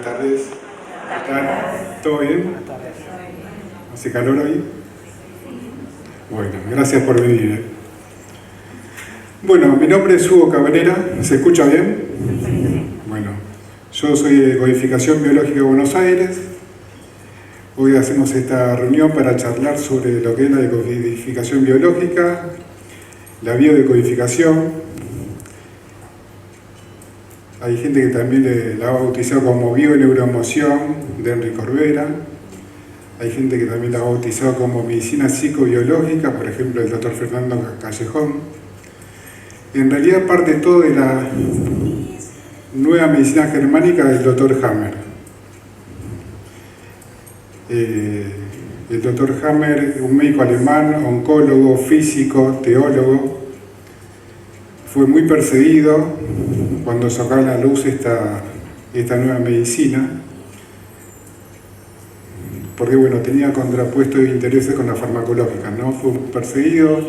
buenas tardes. ¿Todo bien? ¿Hace calor hoy? Bueno, gracias por venir. Bueno, mi nombre es Hugo Cabrera, ¿se escucha bien? Bueno, yo soy de Codificación Biológica de Buenos Aires. Hoy hacemos esta reunión para charlar sobre lo que es la decodificación biológica, la biodecodificación. Hay gente que también la ha bautizado como bioneuroemoción de Enrique Corbera. Hay gente que también la ha bautizado como medicina psicobiológica, por ejemplo el doctor Fernando Callejón. En realidad parte todo de la nueva medicina germánica del doctor Hammer. El doctor Hammer, un médico alemán, oncólogo, físico, teólogo, fue muy perseguido cuando sacó a la luz esta nueva medicina, porque bueno, tenía contrapuestos de intereses con la farmacológica, ¿no? Fue perseguido,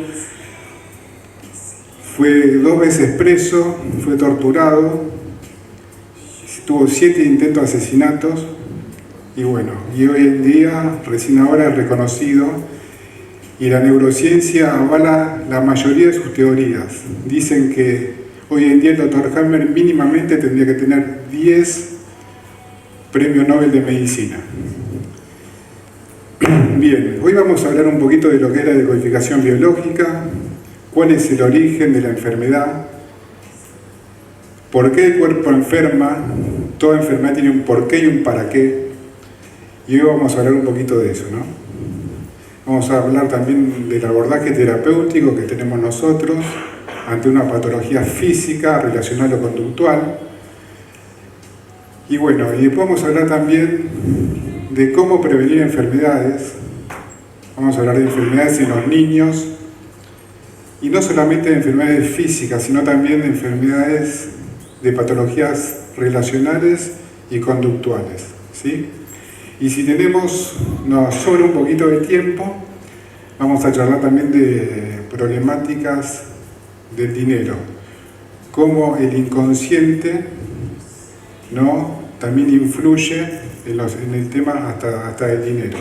fue 2 veces preso, fue torturado, tuvo 7 intentos de asesinatos, y bueno, y hoy en día, recién ahora es reconocido, y la neurociencia avala la mayoría de sus teorías. Dicen que hoy en día el doctor Hammer mínimamente tendría que tener 10 premios Nobel de Medicina. Bien, hoy vamos a hablar un poquito de lo que es la decodificación biológica, cuál es el origen de la enfermedad, por qué el cuerpo enferma, toda enfermedad tiene un porqué y un para qué, y hoy vamos a hablar un poquito de eso, ¿no? Vamos a hablar también del abordaje terapéutico que tenemos nosotros ante una patología física relacionada a lo conductual. Y bueno, y después vamos a hablar también de cómo prevenir enfermedades. Vamos a hablar de enfermedades en los niños, y no solamente de enfermedades físicas, sino también de enfermedades de patologías relacionales y conductuales, ¿sí? Y si nos sobra un poquito de tiempo, vamos a charlar también de problemáticas del dinero, cómo el inconsciente, ¿no?, también influye en el tema hasta del dinero.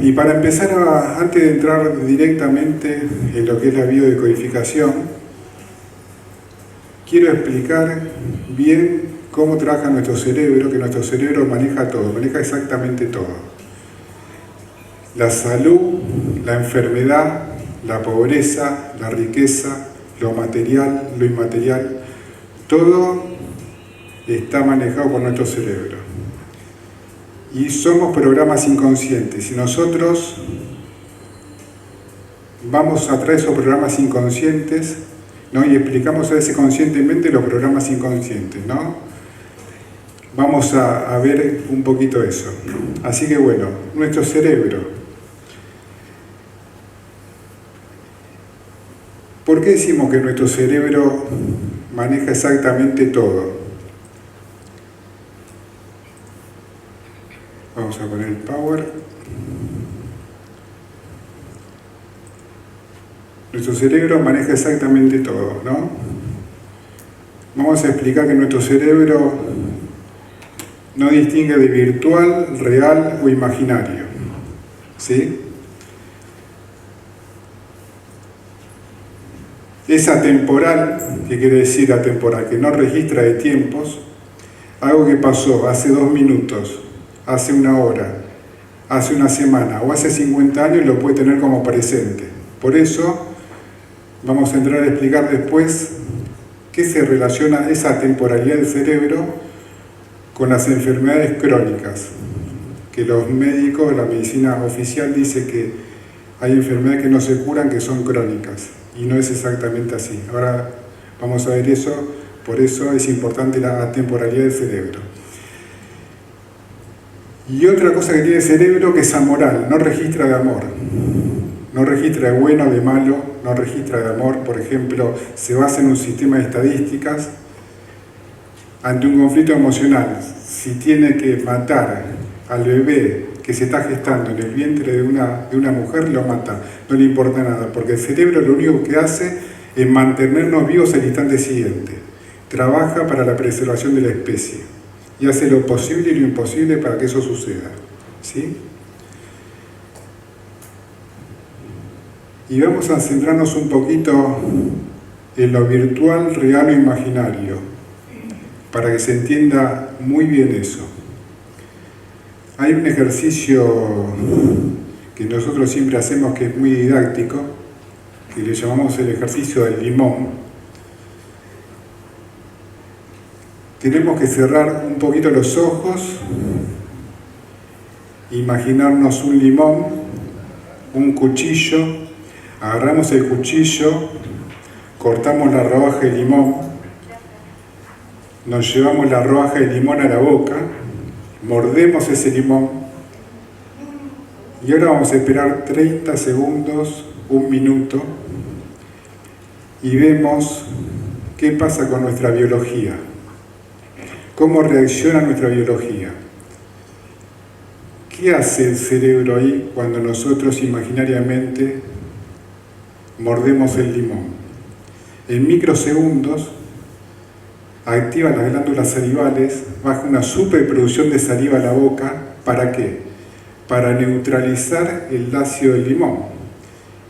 Y para empezar, antes de entrar directamente en lo que es la biodecodificación, quiero explicar bien cómo trabaja nuestro cerebro, que nuestro cerebro maneja todo, maneja exactamente todo. La salud, la enfermedad, la pobreza, la riqueza, lo material, lo inmaterial, todo está manejado por nuestro cerebro. Y somos programas inconscientes, y nosotros vamos a traer esos programas inconscientes, ¿no?, y explicamos a veces conscientemente los programas inconscientes, ¿no? Vamos a ver un poquito eso. Así que bueno, nuestro cerebro. ¿Por qué decimos que nuestro cerebro maneja exactamente todo? Vamos a poner el power. Nuestro cerebro maneja exactamente todo, ¿no? Vamos a explicar que nuestro cerebro no distingue de virtual, real o imaginario, ¿sí? Es atemporal, ¿qué quiere decir atemporal? Que no registra de tiempos. Algo que pasó hace 2 minutos, hace 1 hora, hace 1 semana o hace 50 años lo puede tener como presente. Por eso vamos a entrar a explicar después qué se relaciona esa temporalidad del cerebro con las enfermedades crónicas, que los médicos, la medicina oficial dice que hay enfermedades que no se curan, que son crónicas, y no es exactamente así. Ahora vamos a ver eso, por eso es importante la temporalidad del cerebro. Y otra cosa que tiene el cerebro, que es amoral, no registra de amor, no registra de bueno, de malo, no registra de amor. Por ejemplo, se basa en un sistema de estadísticas. Ante un conflicto emocional, si tiene que matar al bebé que se está gestando en el vientre de una mujer, lo mata, no le importa nada, porque el cerebro lo único que hace es mantenernos vivos al instante siguiente, trabaja para la preservación de la especie. y hace lo posible y lo imposible para que eso suceda. ¿Sí? Y vamos a centrarnos un poquito en lo virtual, real o imaginario, para que se entienda muy bien eso. Hay un ejercicio que nosotros siempre hacemos que es muy didáctico, que le llamamos el ejercicio del limón. Tenemos que cerrar un poquito los ojos, imaginarnos un limón, un cuchillo, agarramos el cuchillo, cortamos la rodaja de limón, nos llevamos la rodaja de limón a la boca, mordemos ese limón y ahora vamos a esperar 30 segundos, un minuto y vemos qué pasa con nuestra biología, cómo reacciona nuestra biología. ¿Qué hace el cerebro ahí cuando nosotros imaginariamente mordemos el limón? En microsegundos activa las glándulas salivales, baja una superproducción de saliva a la boca. ¿Para qué? Para neutralizar el ácido del limón.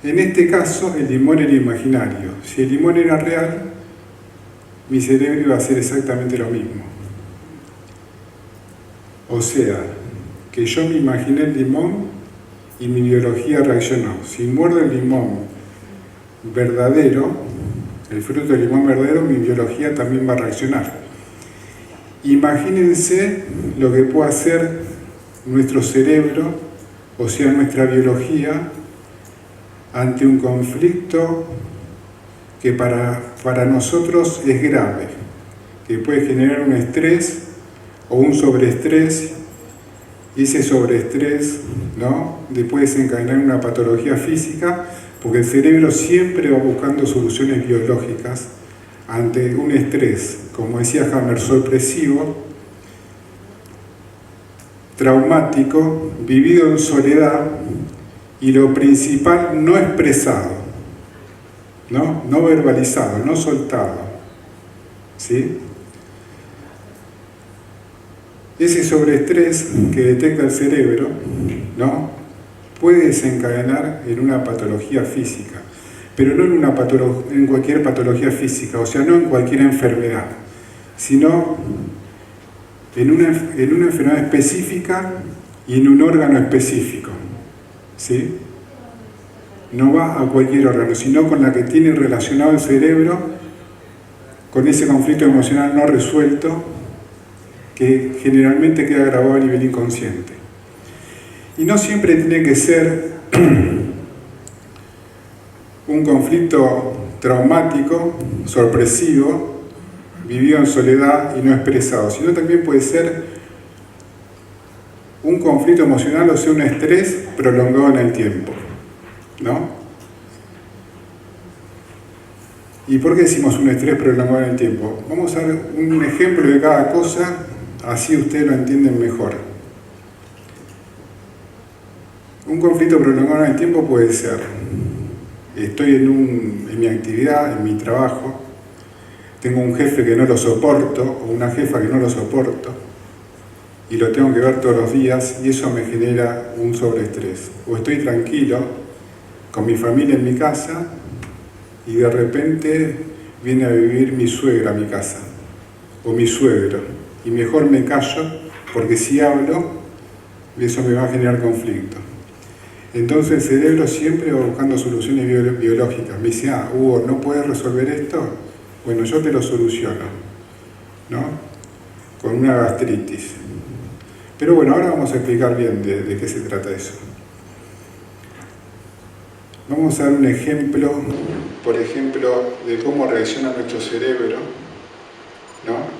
En este caso, el limón era imaginario. Si el limón era real, mi cerebro iba a hacer exactamente lo mismo. O sea, que yo me imaginé el limón y mi biología reaccionó. Si muerdo el limón verdadero, el fruto del limón verdadero, mi biología también va a reaccionar. Imagínense lo que puede hacer nuestro cerebro, o sea, nuestra biología, ante un conflicto que para nosotros es grave, que puede generar un estrés o un sobreestrés, y ese sobreestrés, ¿no?, puede desencadenar una patología física, porque el cerebro siempre va buscando soluciones biológicas ante un estrés, como decía Hammer, sorpresivo, traumático, vivido en soledad y lo principal, no expresado, no verbalizado, no soltado. ¿Sí? Ese sobreestrés que detecta el cerebro, ¿no?, puede desencadenar en una patología física, pero no en cualquier patología física, o sea, no en cualquier enfermedad, sino en una enfermedad específica y en un órgano específico. ¿Sí? No va a cualquier órgano, sino con la que tiene relacionado el cerebro, con ese conflicto emocional no resuelto, que generalmente queda grabado a nivel inconsciente. Y no siempre tiene que ser un conflicto traumático, sorpresivo, vivido en soledad y no expresado, sino también puede ser un conflicto emocional, o sea, un estrés prolongado en el tiempo, ¿no? ¿Y por qué decimos un estrés prolongado en el tiempo? Vamos a ver un ejemplo de cada cosa, así ustedes lo entienden mejor. Un conflicto prolongado en el tiempo puede ser: estoy en mi actividad, en mi trabajo, tengo un jefe que no lo soporto, o una jefa que no lo soporto, y lo tengo que ver todos los días, y eso me genera un sobreestrés. O estoy tranquilo, con mi familia en mi casa, y de repente viene a vivir mi suegra a mi casa, o mi suegro, y mejor me callo, porque si hablo, eso me va a generar conflicto. Entonces el cerebro siempre va buscando soluciones biológicas. Me dice: Hugo, ¿no puedes resolver esto? Bueno, yo te lo soluciono, ¿no? Con una gastritis. Pero bueno, ahora vamos a explicar bien de qué se trata eso. Vamos a dar un ejemplo, por ejemplo, de cómo reacciona nuestro cerebro, ¿no?,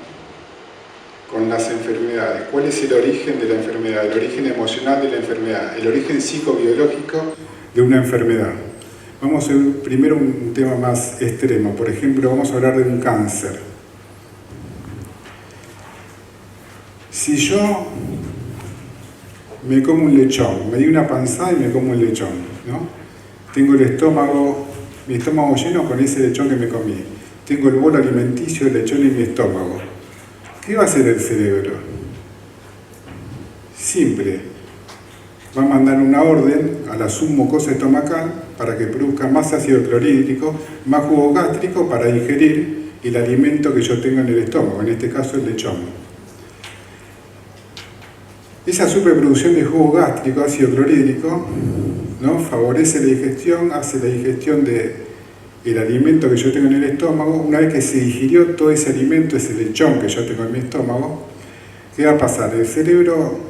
con las enfermedades. ¿Cuál es el origen de la enfermedad? El origen emocional de la enfermedad, el origen psicobiológico de una enfermedad. Vamos a ver primero un tema más extremo. Por ejemplo, vamos a hablar de un cáncer. Si yo me como un lechón, me di una panzada y me como un lechón, ¿no? Tengo mi estómago lleno con ese lechón que me comí. Tengo el bolo alimenticio del lechón en mi estómago. ¿Qué va a hacer el cerebro? simple. Va a mandar una orden a la submucosa estomacal para que produzca más ácido clorhídrico, más jugo gástrico para digerir el alimento que yo tengo en el estómago, en este caso el lechón. Esa superproducción de jugo gástrico, ácido clorhídrico, ¿no?, favorece la digestión, hace la digestión del alimento que yo tengo en el estómago. Una vez que se digirió todo ese alimento, ese lechón que yo tengo en mi estómago, ¿qué va a pasar? El cerebro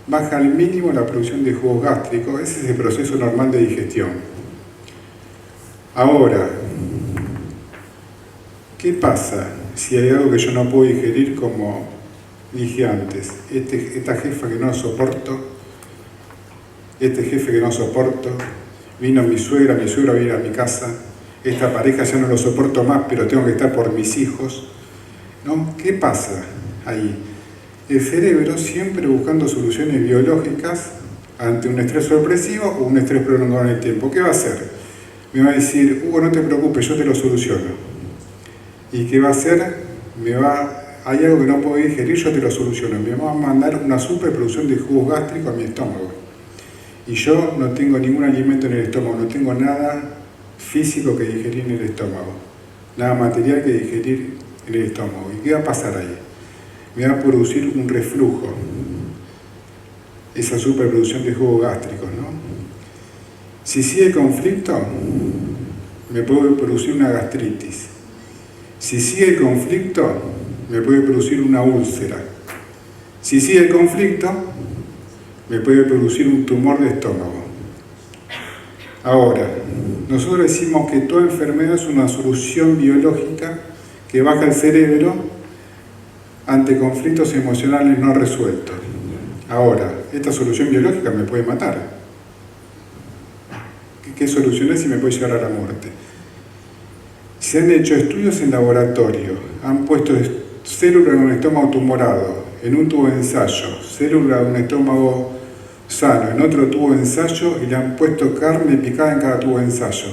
baja al mínimo la producción de jugos gástricos. Ese es el proceso normal de digestión. Ahora, ¿qué pasa si hay algo que yo no puedo digerir, como dije antes? Esta jefa que no soporto, este jefe que no soporto, vino mi suegra viene a mi casa, esta pareja ya no lo soporto más, pero tengo que estar por mis hijos, ¿no? ¿Qué pasa ahí? El cerebro siempre buscando soluciones biológicas ante un estrés sorpresivo o un estrés prolongado en el tiempo. ¿Qué va a hacer? Me va a decir, Hugo, no te preocupes, yo te lo soluciono. ¿Y qué va a hacer? Hay algo que no puedo digerir, yo te lo soluciono. Me va a mandar una superproducción de jugos gástricos a mi estómago. Y yo no tengo ningún alimento en el estómago, no tengo nada físico que digerir en el estómago, nada material que digerir en el estómago. ¿Y qué va a pasar ahí? Me va a producir un reflujo, esa superproducción de jugos gástricos, ¿no? Si sigue el conflicto, me puede producir una gastritis. Si sigue el conflicto, me puede producir una úlcera. Si sigue el conflicto, me puede producir un tumor de estómago. Ahora, nosotros decimos que toda enfermedad es una solución biológica que baja el cerebro ante conflictos emocionales no resueltos. Ahora, esta solución biológica me puede matar. ¿Qué solución es y me puede llevar a la muerte? Se han hecho estudios en laboratorio, han puesto células en un estómago tumorado, en un tubo de ensayo, células de un estómago sano, en otro tubo de ensayo, y le han puesto carne picada en cada tubo de ensayo.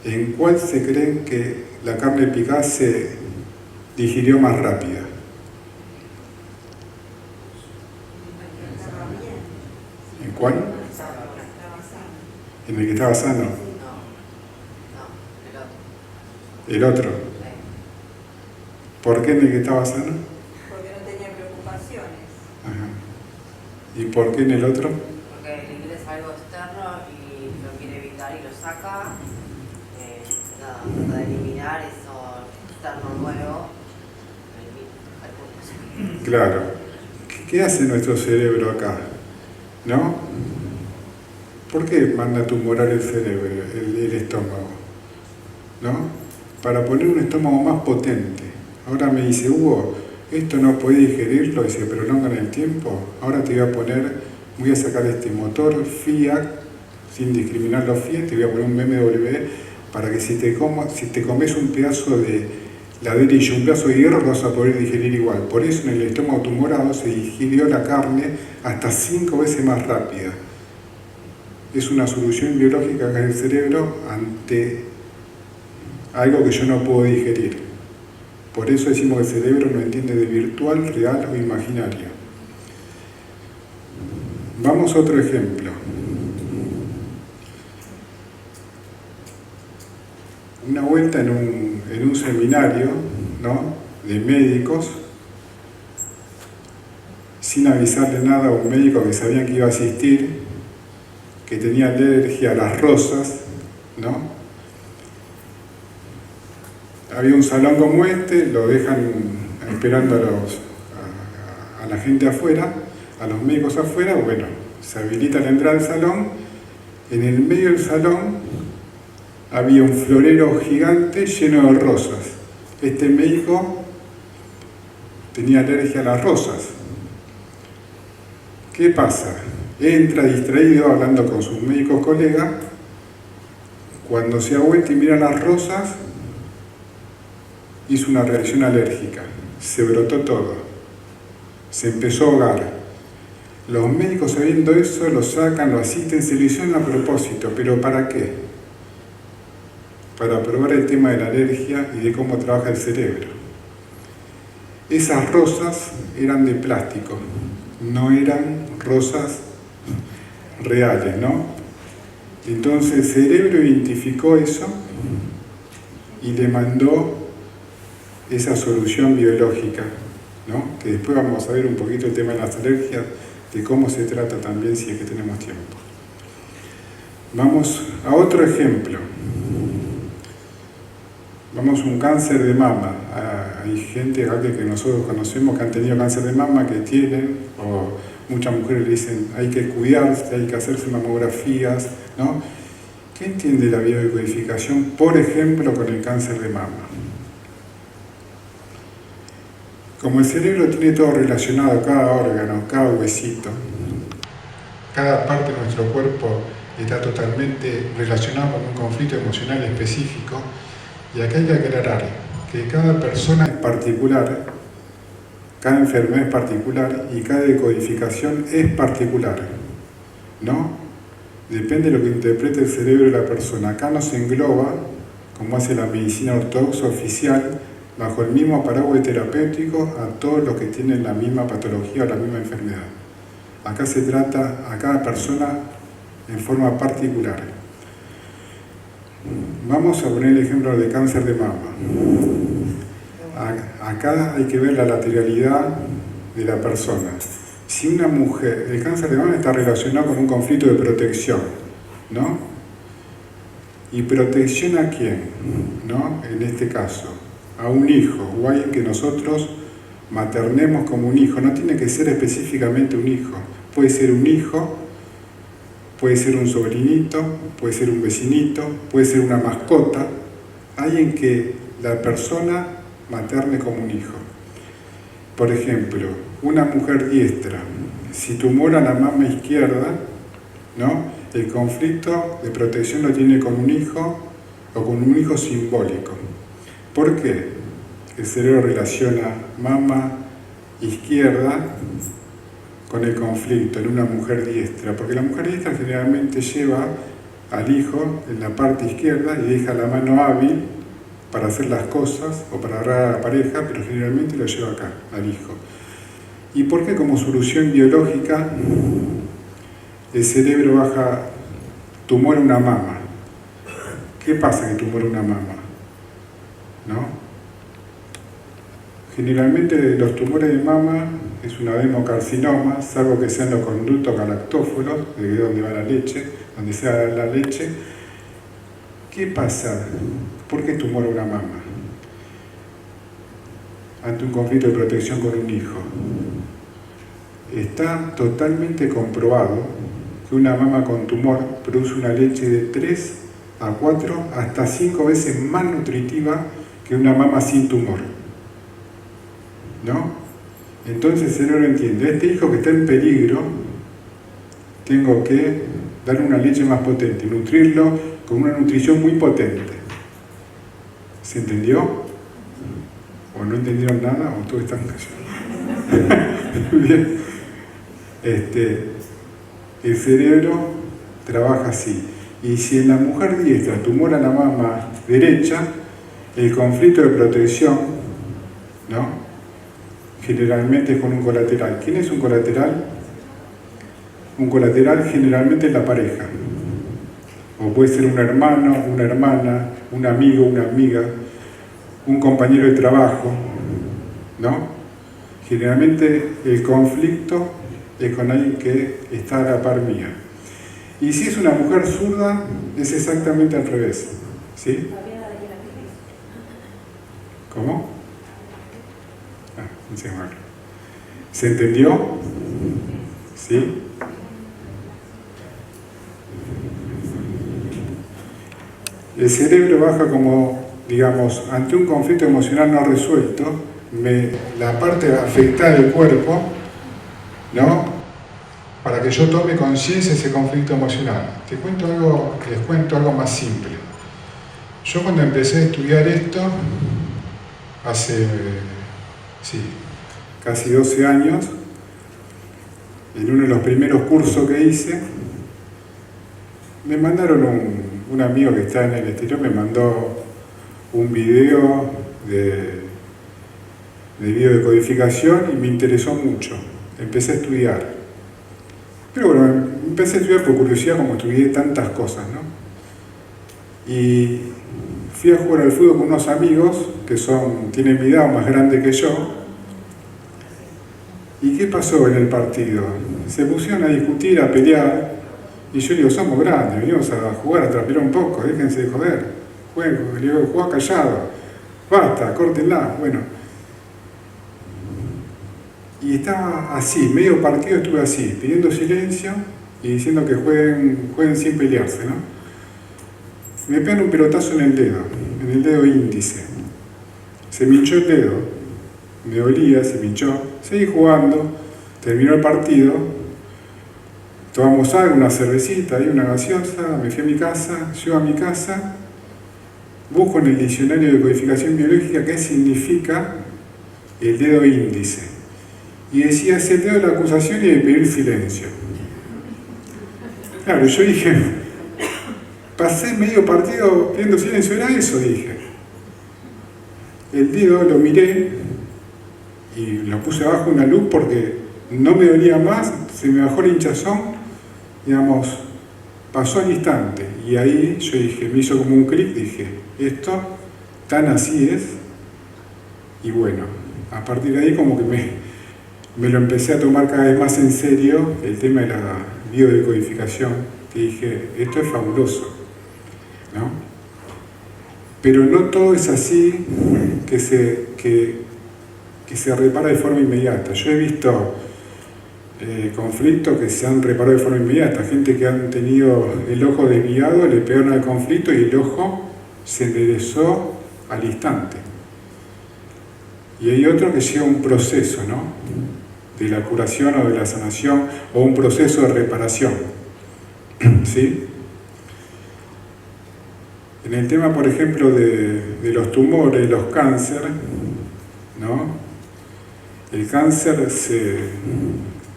¿En cuál se creen que la carne picada se digirió más rápida? ¿En cuál? ¿En el que estaba sano? El otro. ¿Por qué en el que estaba sano? Porque no tenía preocupaciones. Ajá. ¿Y por qué en el otro? Porque le ingresa algo externo y lo quiere evitar y lo saca. Trata de eliminar eso externo nuevo. Claro. ¿Qué hace nuestro cerebro acá? ¿No? ¿Por qué manda a tumorar el cerebro, el estómago? ¿No? Para poner un estómago más potente. Ahora me dice, Hugo, esto no puede digerirlo y se prolonga en el tiempo. Ahora te voy a sacar este motor Fiat, sin discriminar los Fiat, te voy a poner un BMW para que si te comes un pedazo de ladrillo, un pedazo de hierro, lo vas a poder digerir igual. Por eso en el estómago tumorado se digirió la carne hasta 5 veces más rápida. Es una solución biológica que el cerebro ante algo que yo no puedo digerir. Por eso decimos que el cerebro no entiende de virtual, real o imaginario. Vamos a otro ejemplo. Una vuelta en un seminario, ¿no?, de médicos, sin avisarle nada a un médico que sabían que iba a asistir, que tenía alergia a las rosas, ¿no? Había un salón como este, lo dejan esperando a la gente afuera, a los médicos afuera. Bueno, se habilita la entrada al salón. En el medio del salón había un florero gigante lleno de rosas. Este médico tenía alergia a las rosas. ¿Qué pasa? Entra distraído hablando con sus médicos colegas. Cuando se da vuelta y mira las rosas, hizo una reacción alérgica, se brotó todo, se empezó a ahogar. Los médicos, sabiendo eso, lo sacan, lo asisten, se lo hicieron a propósito. ¿Pero para qué? Para probar el tema de la alergia y de cómo trabaja el cerebro. Esas rosas eran de plástico, no eran rosas reales, ¿no? Entonces el cerebro identificó eso y le mandó esa solución biológica, ¿no? Que después vamos a ver un poquito el tema de las alergias, de cómo se trata también si es que tenemos tiempo. Vamos a otro ejemplo. Vamos a un cáncer de mama. Hay gente que nosotros conocemos que han tenido cáncer de mama, que tienen, o muchas mujeres le dicen hay que cuidarse, hay que hacerse mamografías, ¿no? ¿Qué entiende la biodecodificación, por ejemplo, con el cáncer de mama? Como el cerebro tiene todo relacionado, cada órgano, cada huesito, cada parte de nuestro cuerpo está totalmente relacionado con un conflicto emocional específico, y acá hay que aclarar que cada persona es particular, cada enfermedad es particular y cada decodificación es particular, ¿no? Depende de lo que interprete el cerebro de la persona. Acá no se engloba, como hace la medicina ortodoxa oficial, bajo el mismo paraguas terapéutico a todos los que tienen la misma patología o la misma enfermedad. Acá se trata a cada persona en forma particular. Vamos a poner el ejemplo de cáncer de mama. Acá hay que ver la lateralidad de la persona. Si una mujer, el cáncer de mama está relacionado con un conflicto de protección, ¿no? ¿Y protección a quién? ¿No? En este caso, a un hijo o a alguien que nosotros maternemos como un hijo. No tiene que ser específicamente un hijo. Puede ser un hijo, puede ser un sobrinito, puede ser un vecinito, puede ser una mascota. Alguien que la persona materne como un hijo. Por ejemplo, una mujer diestra, si tumora la mama izquierda, ¿no? El conflicto de protección lo tiene con un hijo o con un hijo simbólico. ¿Por qué? El cerebro relaciona mama izquierda con el conflicto en una mujer diestra, porque la mujer diestra generalmente lleva al hijo en la parte izquierda y deja la mano hábil para hacer las cosas o para agarrar a la pareja, pero generalmente lo lleva acá, al hijo. ¿Y por qué? Como solución biológica, el cerebro baja, tumora una mama. ¿Qué pasa que tumora una mama? ¿No? Generalmente los tumores de mama es un adenocarcinoma, salvo que sean los conductos galactóforos, de donde va la leche, donde sea la leche. ¿Qué pasa? ¿Por qué tumora una mama? Ante un conflicto de protección con un hijo. Está totalmente comprobado que una mama con tumor produce una leche de 3 a 4 hasta 5 veces más nutritiva que una mama sin tumor, ¿no? Entonces el cerebro entiende, este hijo que está en peligro, tengo que darle una leche más potente, nutrirlo con una nutrición muy potente. ¿Se entendió? ¿O no entendieron nada? ¿O todos están callados? Bien. El cerebro trabaja así. Y si en la mujer diestra tumora la mama derecha, el conflicto de protección, ¿no? Generalmente es con un colateral. ¿Quién es un colateral? Un colateral generalmente es la pareja. O puede ser un hermano, una hermana, un amigo, una amiga, un compañero de trabajo, ¿no? Generalmente el conflicto es con alguien que está a la par mía. Y si es una mujer zurda, es exactamente al revés, ¿sí? ¿Cómo? ¿Se entendió? ¿Sí? El cerebro baja como, digamos, ante un conflicto emocional no resuelto, la parte afectada del cuerpo, ¿no? Para que yo tome conciencia de ese conflicto emocional. Les cuento algo más simple. Yo cuando empecé a estudiar esto, hace casi 12 años, en uno de los primeros cursos que hice, me mandaron un amigo que está en el exterior, me mandó un video de biodecodificación y me interesó mucho. empecé a estudiar. Pero bueno, empecé a estudiar por curiosidad, como estudié tantas cosas, ¿no? Y fui a jugar al fútbol con unos amigos que tienen mi edad o más grande que yo. ¿Y qué pasó en el partido? Se pusieron a discutir, a pelear, y yo digo, somos grandes, venimos a jugar, a transpirar un poco, déjense de joder, juega callado, basta, córtenla, bueno. Y estaba así, medio partido estuve así, pidiendo silencio y diciendo que jueguen sin pelearse, ¿no? Me pegan un pelotazo en el dedo índice. Se me hinchó el dedo, me dolía, se me hinchó. Seguí jugando, terminó el partido, tomamos algo, una cervecita y una gaseosa, me fui a mi casa, llego a mi casa, busco en el diccionario de codificación biológica qué significa el dedo índice. Y decía, es el dedo de la acusación y de pedir silencio. Claro, yo dije, pasé medio partido pidiendo silencio, era eso, dije. El dedo lo miré y lo puse abajo una luz porque no me dolía más, se me bajó el hinchazón, digamos, pasó al instante. Y ahí yo dije, me hizo como un clic, dije, esto tan así es. Y bueno, a partir de ahí como que me lo empecé a tomar cada vez más en serio, el tema de la biodecodificación, que dije, esto es fabuloso, ¿no? Pero no todo es así que se repara de forma inmediata. Yo he visto conflictos que se han reparado de forma inmediata, gente que han tenido el ojo desviado, le pegaron al conflicto y el ojo se enderezó al instante. Y hay otro que lleva un proceso, ¿no? De la curación o de la sanación, o un proceso de reparación, ¿sí? En el tema, por ejemplo, de los tumores, los cánceres, ¿no? El cáncer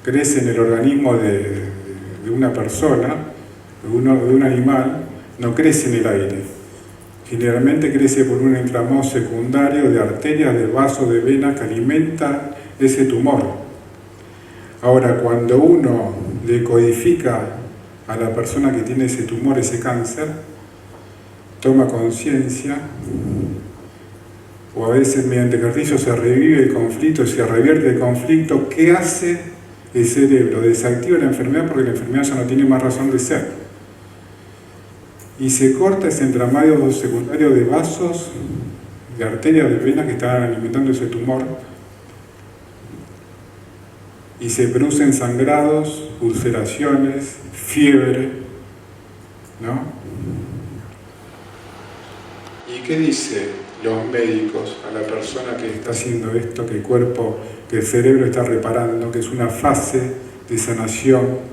crece en el organismo de una persona, de un animal, no crece en el aire. Generalmente crece por un entramado secundario de arterias, de vasos, de venas que alimenta ese tumor. Ahora, cuando uno decodifica a la persona que tiene ese tumor, ese cáncer, toma conciencia, o a veces mediante ejercicio se revive el conflicto, se revierte el conflicto, ¿qué hace el cerebro? Desactiva la enfermedad porque la enfermedad ya no tiene más razón de ser. Y se corta ese entramado secundario de vasos, de arterias, de venas que estaban alimentando ese tumor, y se producen sangrados, ulceraciones, fiebre, ¿no? ¿Y qué dice los médicos a la persona que está haciendo esto, que el cerebro está reparando, que es una fase de sanación,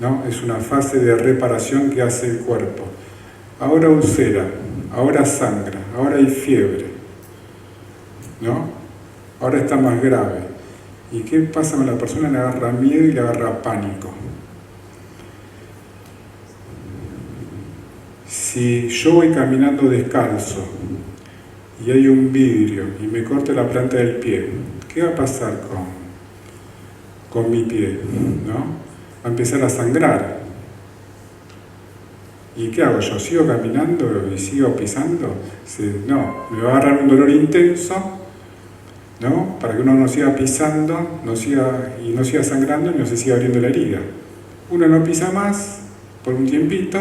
¿no? Es una fase de reparación que hace el cuerpo? Ahora ulcera, ahora sangra, ahora hay fiebre, ¿no? Ahora está más grave. ¿Y qué pasa con la persona? Le agarra miedo y le agarra pánico. Si yo voy caminando descalzo y hay un vidrio y me corto la planta del pie, ¿qué va a pasar con mi pie? ¿No? Va a empezar a sangrar. ¿Y qué hago yo? ¿Sigo caminando y sigo pisando? No, me va a agarrar un dolor intenso, ¿no? Para que uno no siga pisando, no siga sangrando y no se siga abriendo la herida. Uno no pisa más por un tiempito,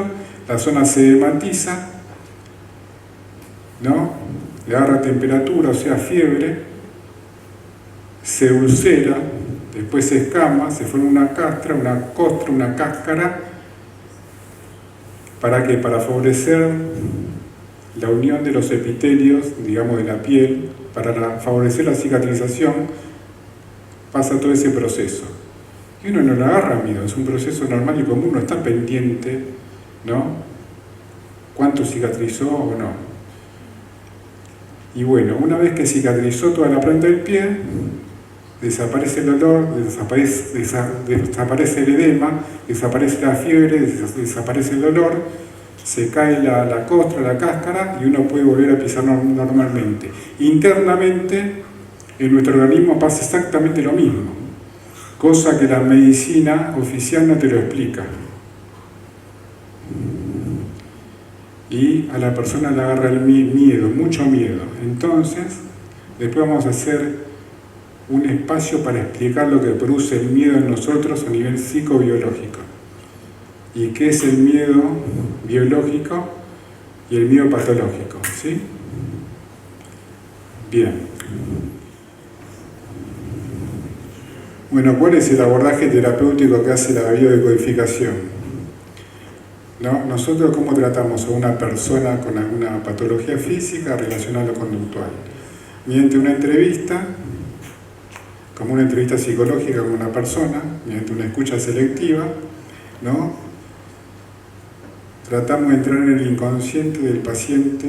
la zona se hematiza, ¿no? Le agarra temperatura, o sea, fiebre, se ulcera, después se escama, se forma una costra, una cáscara. ¿Para qué? Para favorecer la unión de los epitelios, digamos, de la piel, para favorecer la cicatrización, pasa todo ese proceso. Y uno no lo agarra miedo, es un proceso normal y común, no está pendiente, ¿no? ¿Cuánto cicatrizó o no? Y bueno, una vez que cicatrizó toda la planta del pie, desaparece el dolor, desaparece el edema, desaparece la fiebre, desaparece el dolor, se cae la costra, la cáscara y uno puede volver a pisar normalmente. Internamente, en nuestro organismo pasa exactamente lo mismo. cosa que la medicina oficial no te lo explica. Y a la persona le agarra el miedo, mucho miedo. Entonces, después vamos a hacer un espacio para explicar lo que produce el miedo en nosotros a nivel psicobiológico. ¿Y qué es el miedo biológico y el miedo patológico? ¿Sí? Bien. Bueno, ¿cuál es el abordaje terapéutico que hace la biodecodificación? ¿No? Nosotros, ¿cómo tratamos a una persona con alguna patología física relacionada a lo conductual? Mediante una entrevista, como una entrevista psicológica con una persona, mediante una escucha selectiva, ¿no? Tratamos de entrar en el inconsciente del paciente,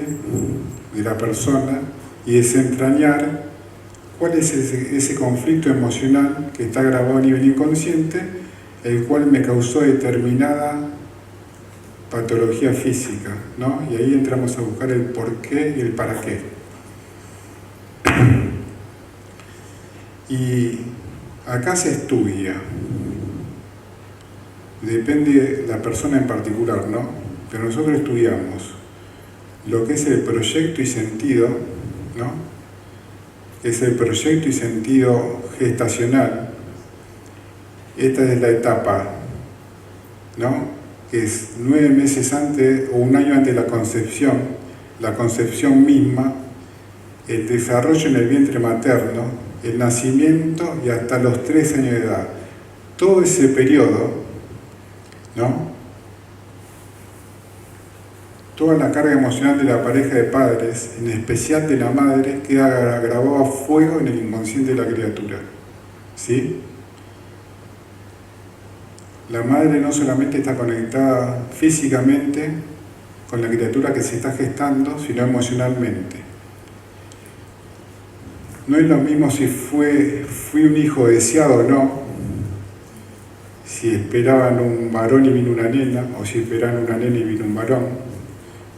de la persona, y desentrañar cuál es ese conflicto emocional que está grabado a nivel inconsciente, el cual me causó determinada patología física, ¿no? Y ahí entramos a buscar el por qué y el para qué. Y acá se estudia, depende de la persona en particular, ¿no? Pero nosotros estudiamos lo que es el proyecto y sentido, ¿no? Es el proyecto y sentido gestacional. Esta es la etapa, ¿no? Que es 9 meses antes o un año antes de la concepción misma, el desarrollo en el vientre materno, el nacimiento y hasta los 3 años de edad. Todo ese periodo, ¿no? Toda la carga emocional de la pareja de padres, en especial de la madre, queda grabado a fuego en el inconsciente de la criatura. ¿Sí? La madre no solamente está conectada físicamente con la criatura que se está gestando, sino emocionalmente. No es lo mismo si fui un hijo deseado o no, si esperaban un varón y vino una nena, o si esperaban una nena y vino un varón,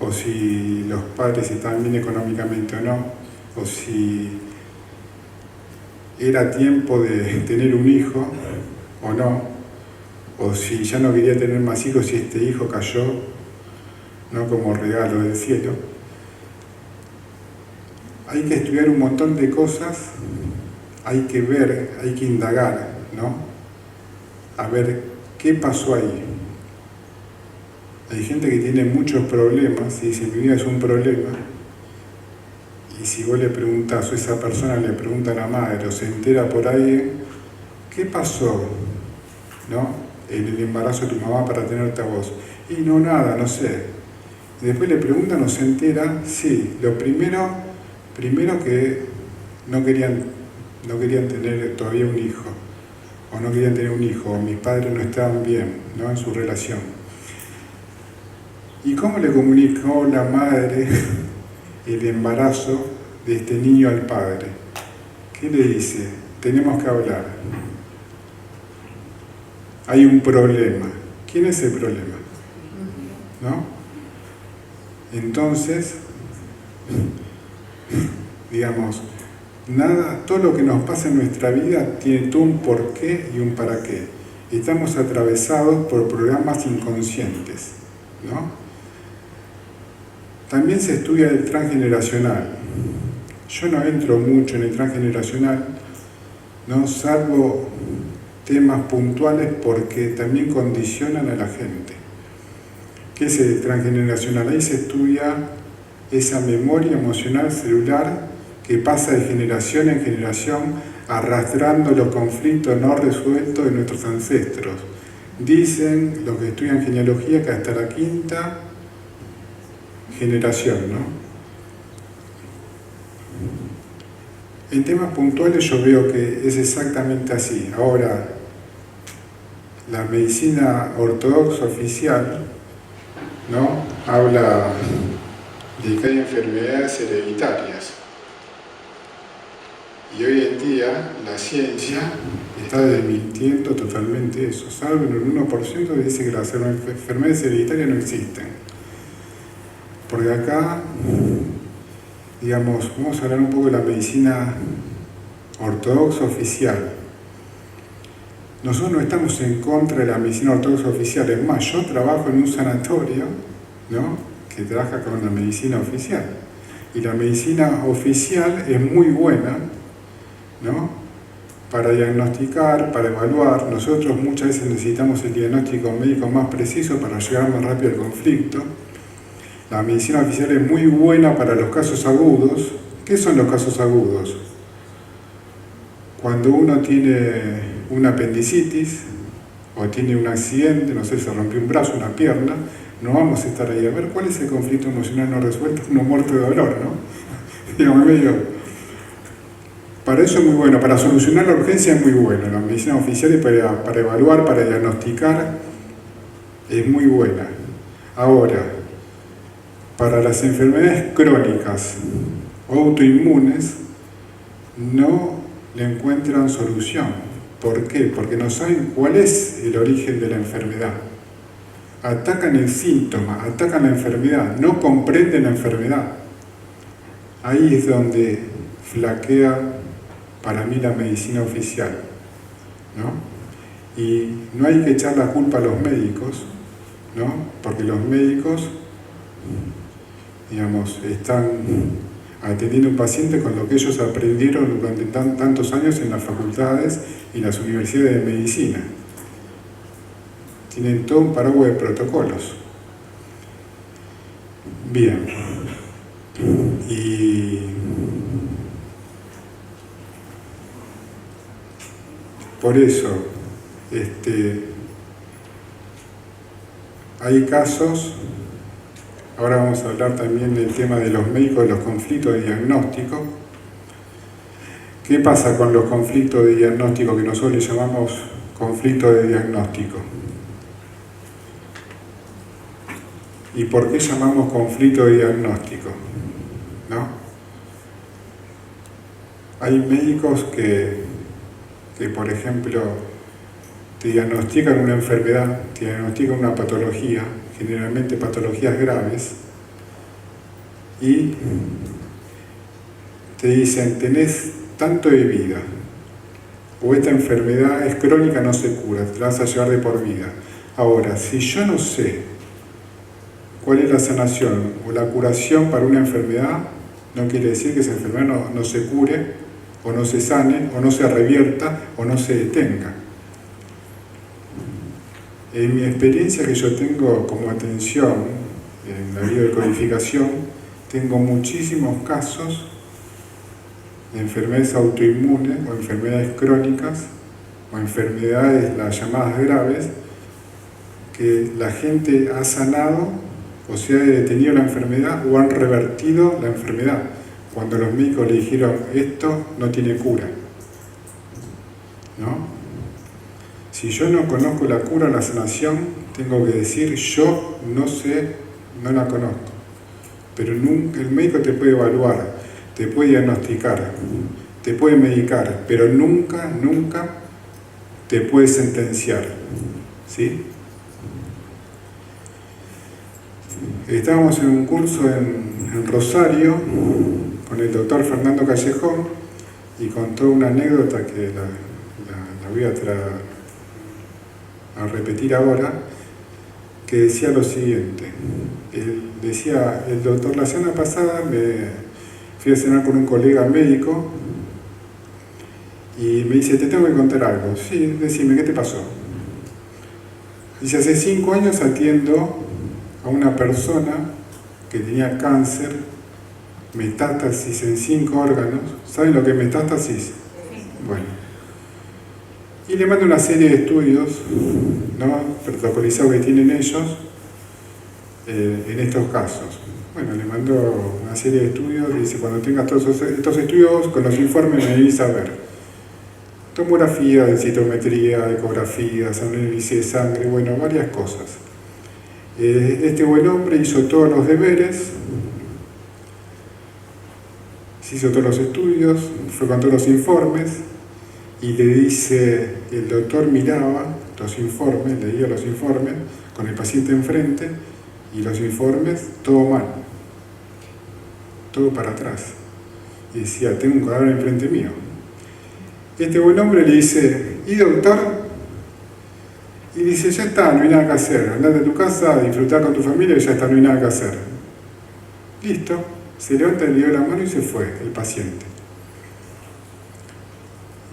o si los padres estaban bien económicamente o no, o si era tiempo de tener un hijo o no, o si ya no quería tener más hijos y este hijo cayó, ¿no? Como regalo del cielo. Hay que estudiar un montón de cosas, hay que ver, hay que indagar, ¿no? A ver qué pasó ahí. Hay gente que tiene muchos problemas y dice, mi vida es un problema. Y si vos le preguntás, o esa persona le pregunta a la madre, o se entera por ahí, ¿qué pasó? ¿No? En el embarazo de tu mamá para tenerte a vos. Y no, nada, no sé. Y después le preguntan o se entera, sí, lo primero que no querían tener todavía un hijo, o no querían tener un hijo, o mis padres no estaban bien, ¿no? En su relación. ¿Y cómo le comunicó la madre el embarazo de este niño al padre? ¿Qué le dice? Tenemos que hablar. Hay un problema. ¿Quién es el problema? ¿No? Entonces, digamos, todo lo que nos pasa en nuestra vida tiene todo un porqué y un para qué. Estamos atravesados por programas inconscientes, ¿no? También se estudia el transgeneracional. Yo no entro mucho en el transgeneracional, ¿no? Salvo temas puntuales porque también condicionan a la gente. ¿Qué es el transgeneracional? Ahí se estudia esa memoria emocional celular que pasa de generación en generación arrastrando los conflictos no resueltos de nuestros ancestros. Dicen los que estudian genealogía que hasta la 5ª generación, ¿no? En temas puntuales yo veo que es exactamente así. Ahora, la medicina ortodoxa oficial, ¿no? Habla de que hay enfermedades hereditarias. Y hoy en día la ciencia está desmintiendo totalmente eso. Salvo en el 1% que dice que las enfermedades hereditarias no existen. Porque acá, digamos, vamos a hablar un poco de la medicina ortodoxa oficial. nosotros no estamos en contra de la medicina ortodoxa oficial. Es más, yo trabajo en un sanatorio, ¿no?, que trabaja con la medicina oficial. Y la medicina oficial es muy buena, ¿no?, para diagnosticar, para evaluar. Nosotros muchas veces necesitamos el diagnóstico médico más preciso para llegar más rápido al conflicto. La medicina oficial es muy buena para los casos agudos. ¿Qué son los casos agudos? Cuando uno tiene una apendicitis o tiene un accidente, no sé, se rompió un brazo, una pierna, no vamos a estar ahí a ver cuál es el conflicto emocional no resuelto, uno muerto de dolor, ¿no? Digamos, medio. Para eso es muy bueno, para solucionar la urgencia es muy bueno. La medicina oficial para evaluar, para diagnosticar, es muy buena. Ahora, para las enfermedades crónicas o autoinmunes, no le encuentran solución. ¿Por qué? Porque no saben cuál es el origen de la enfermedad. Atacan el síntoma, atacan la enfermedad, no comprenden la enfermedad. Ahí es donde flaquea para mí la medicina oficial, ¿no? Y no hay que echar la culpa a los médicos, ¿no? Porque los médicos, digamos, están atendiendo a un paciente con lo que ellos aprendieron durante tantos años en las facultades y las universidades de medicina. Tienen todo un paraguas de protocolos. Bien. Y por eso, hay casos. Ahora vamos a hablar también del tema de los médicos, de los conflictos de diagnóstico. ¿Qué pasa con los conflictos de diagnóstico que nosotros le llamamos conflictos de diagnóstico? ¿Y por qué llamamos conflicto de diagnóstico? ¿No? Hay médicos que, por ejemplo, te diagnostican una enfermedad, te diagnostican una patología, generalmente patologías graves, y te dicen, tenés tanto de vida, o esta enfermedad es crónica, no se cura, te la vas a llevar de por vida. Ahora, si yo no sé cuál es la sanación o la curación para una enfermedad, no quiere decir que esa enfermedad no se cure, o no se sane, o no se revierta, o no se detenga. En mi experiencia que yo tengo como atención en la biodecodificación, tengo muchísimos casos de enfermedades autoinmunes o enfermedades crónicas o enfermedades, las llamadas graves, que la gente ha sanado o se ha detenido la enfermedad o han revertido la enfermedad cuando los médicos le dijeron esto no tiene cura, ¿no? Si yo no conozco la cura o la sanación, tengo que decir yo no sé, no la conozco. Pero nunca, el médico te puede evaluar, te puede diagnosticar, te puede medicar, pero nunca te puede sentenciar, ¿sí? Estábamos en un curso en Rosario con el doctor Fernando Callejón y contó una anécdota que la voy a repetir ahora, que decía lo siguiente. Decía el doctor, la semana pasada me fui a cenar con un colega médico y me dice, te tengo que contar algo. Sí, decime, ¿qué te pasó? Dice, hace 5 años atiendo a una persona que tenía cáncer, metástasis en 5 órganos. ¿Saben lo que es metástasis? Bueno. Y le mando una serie de estudios, ¿no?, protocolizados que tienen ellos en estos casos. Bueno, le mando una serie de estudios y dice, cuando tengas todos estos estudios, con los informes me venís a ver. Tomografía, densitometría, ecografías, análisis de sangre, bueno, varias cosas. Este buen hombre hizo todos los deberes, se hizo todos los estudios, fue con todos los informes y le dice, el doctor miraba los informes, leía los informes con el paciente enfrente y los informes, todo mal, todo para atrás. Y decía, tengo un cadáver enfrente mío. Este buen hombre le dice, ¿y doctor, Y dice, ya está, no hay nada que hacer, andate a tu casa, disfrutar con tu familia y ya está, no hay nada que hacer. Listo, se levanta, le dio la mano y se fue el paciente.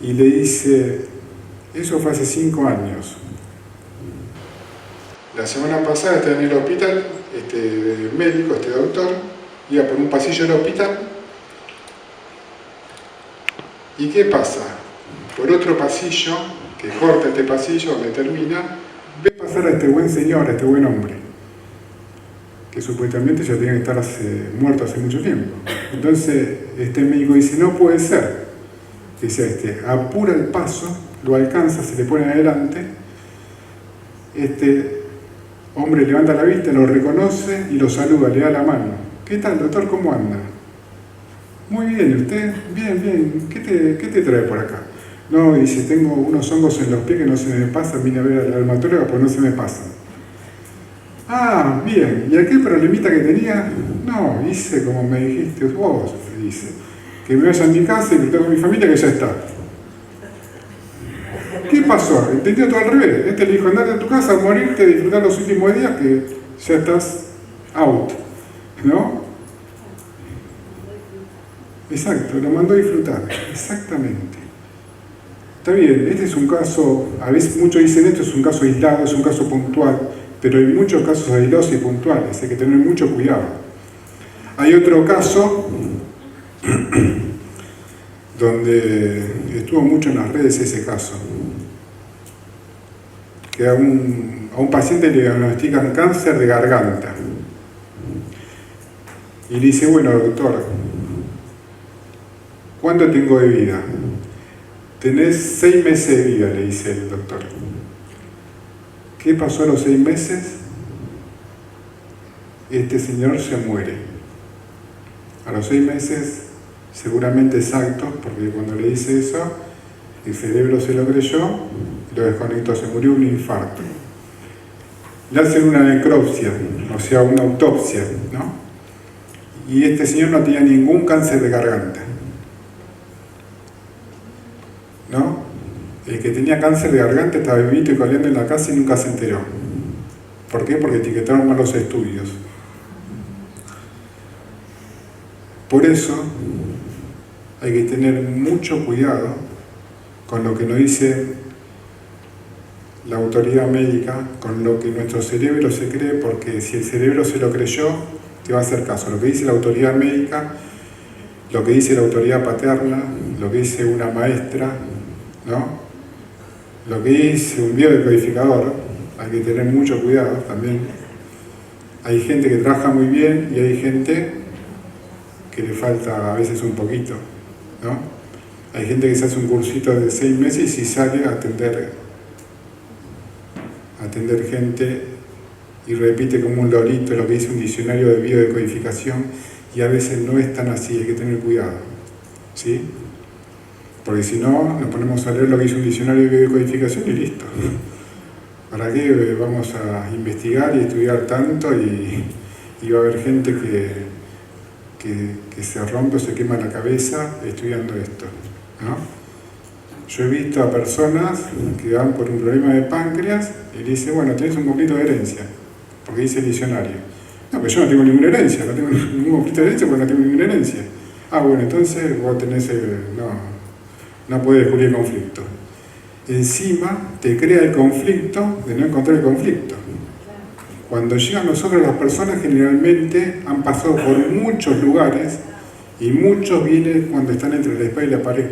Y le dice, eso fue hace 5 años. La semana pasada estaba en el hospital, este médico, este doctor, iba por un pasillo del hospital. ¿Y qué pasa? Por otro pasillo, que corta este pasillo donde termina, ve pasar a este buen señor, a este buen hombre, que supuestamente ya tenía que estar muerto hace mucho tiempo. Entonces este médico dice, no puede ser. Dice apura el paso, lo alcanza, se le pone adelante. Este hombre levanta la vista, lo reconoce y lo saluda, le da la mano. ¿Qué tal, doctor? ¿Cómo anda? Muy bien, ¿usted? Bien, bien. ¿Qué te trae por acá? No, dice, tengo unos hongos en los pies que no se me pasan, vine a ver a la dermatóloga porque no se me pasan. Ah, bien. ¿Y aquel problemita que tenía? No, hice como me dijiste vos, dice. Que me vaya a mi casa y que tengo con mi familia que ya está. ¿Qué pasó? Entendió todo al revés. Este le dijo, andate a tu casa a morirte, disfrutar los últimos días que ya estás out. ¿No? Exacto, lo mandó a disfrutar. Exactamente. Está bien, este es un caso, a veces muchos dicen esto es un caso aislado, es un caso puntual, pero hay muchos casos aislados y puntuales, hay que tener mucho cuidado. Hay otro caso donde estuvo mucho en las redes ese caso, que a un paciente le diagnostican cáncer de garganta y le dice, bueno doctor, ¿cuánto tengo de vida? Tenés 6 meses de vida, le dice el doctor. ¿Qué pasó a los 6 meses? Este señor se muere. A los 6 meses, seguramente exactos, porque cuando le dice eso, el cerebro se lo creyó y lo desconectó, se murió de un infarto. Le hacen una necropsia, o sea, una autopsia, ¿no? Y este señor no tenía ningún cáncer de garganta, ¿no? El que tenía cáncer de garganta estaba vivito y coleando en la casa y nunca se enteró. ¿Por qué? Porque etiquetaron mal los estudios. Por eso hay que tener mucho cuidado con lo que nos dice la autoridad médica, con lo que nuestro cerebro se cree, porque si el cerebro se lo creyó, te va a hacer caso. Lo que dice la autoridad médica, lo que dice la autoridad paterna, lo que dice una maestra, ¿no? Lo que dice un biodecodificador, hay que tener mucho cuidado también. Hay gente que trabaja muy bien y hay gente que le falta a veces un poquito, ¿no? Hay gente que se hace un cursito de 6 meses y sale a atender gente y repite como un lorito lo que dice un diccionario de biodecodificación y a veces no es tan así, hay que tener cuidado, ¿sí? Porque si no, nos ponemos a leer lo que dice un diccionario de biodecodificación y listo. ¿Para qué vamos a investigar y estudiar tanto y va a haber gente que se rompe o se quema la cabeza estudiando esto, ¿no? Yo he visto a personas que van por un problema de páncreas y le dicen, bueno, tenés un conflicto de herencia, porque dice el diccionario. No, pero yo no tengo ninguna herencia, no tengo ningún conflicto de herencia porque no tengo ninguna herencia. Ah, bueno, entonces vos tenés no puedes descubrir el conflicto. Encima te crea el conflicto de no encontrar el conflicto. Cuando llegan a nosotros las personas generalmente han pasado por muchos lugares y muchos vienen cuando están entre la espada y la pared.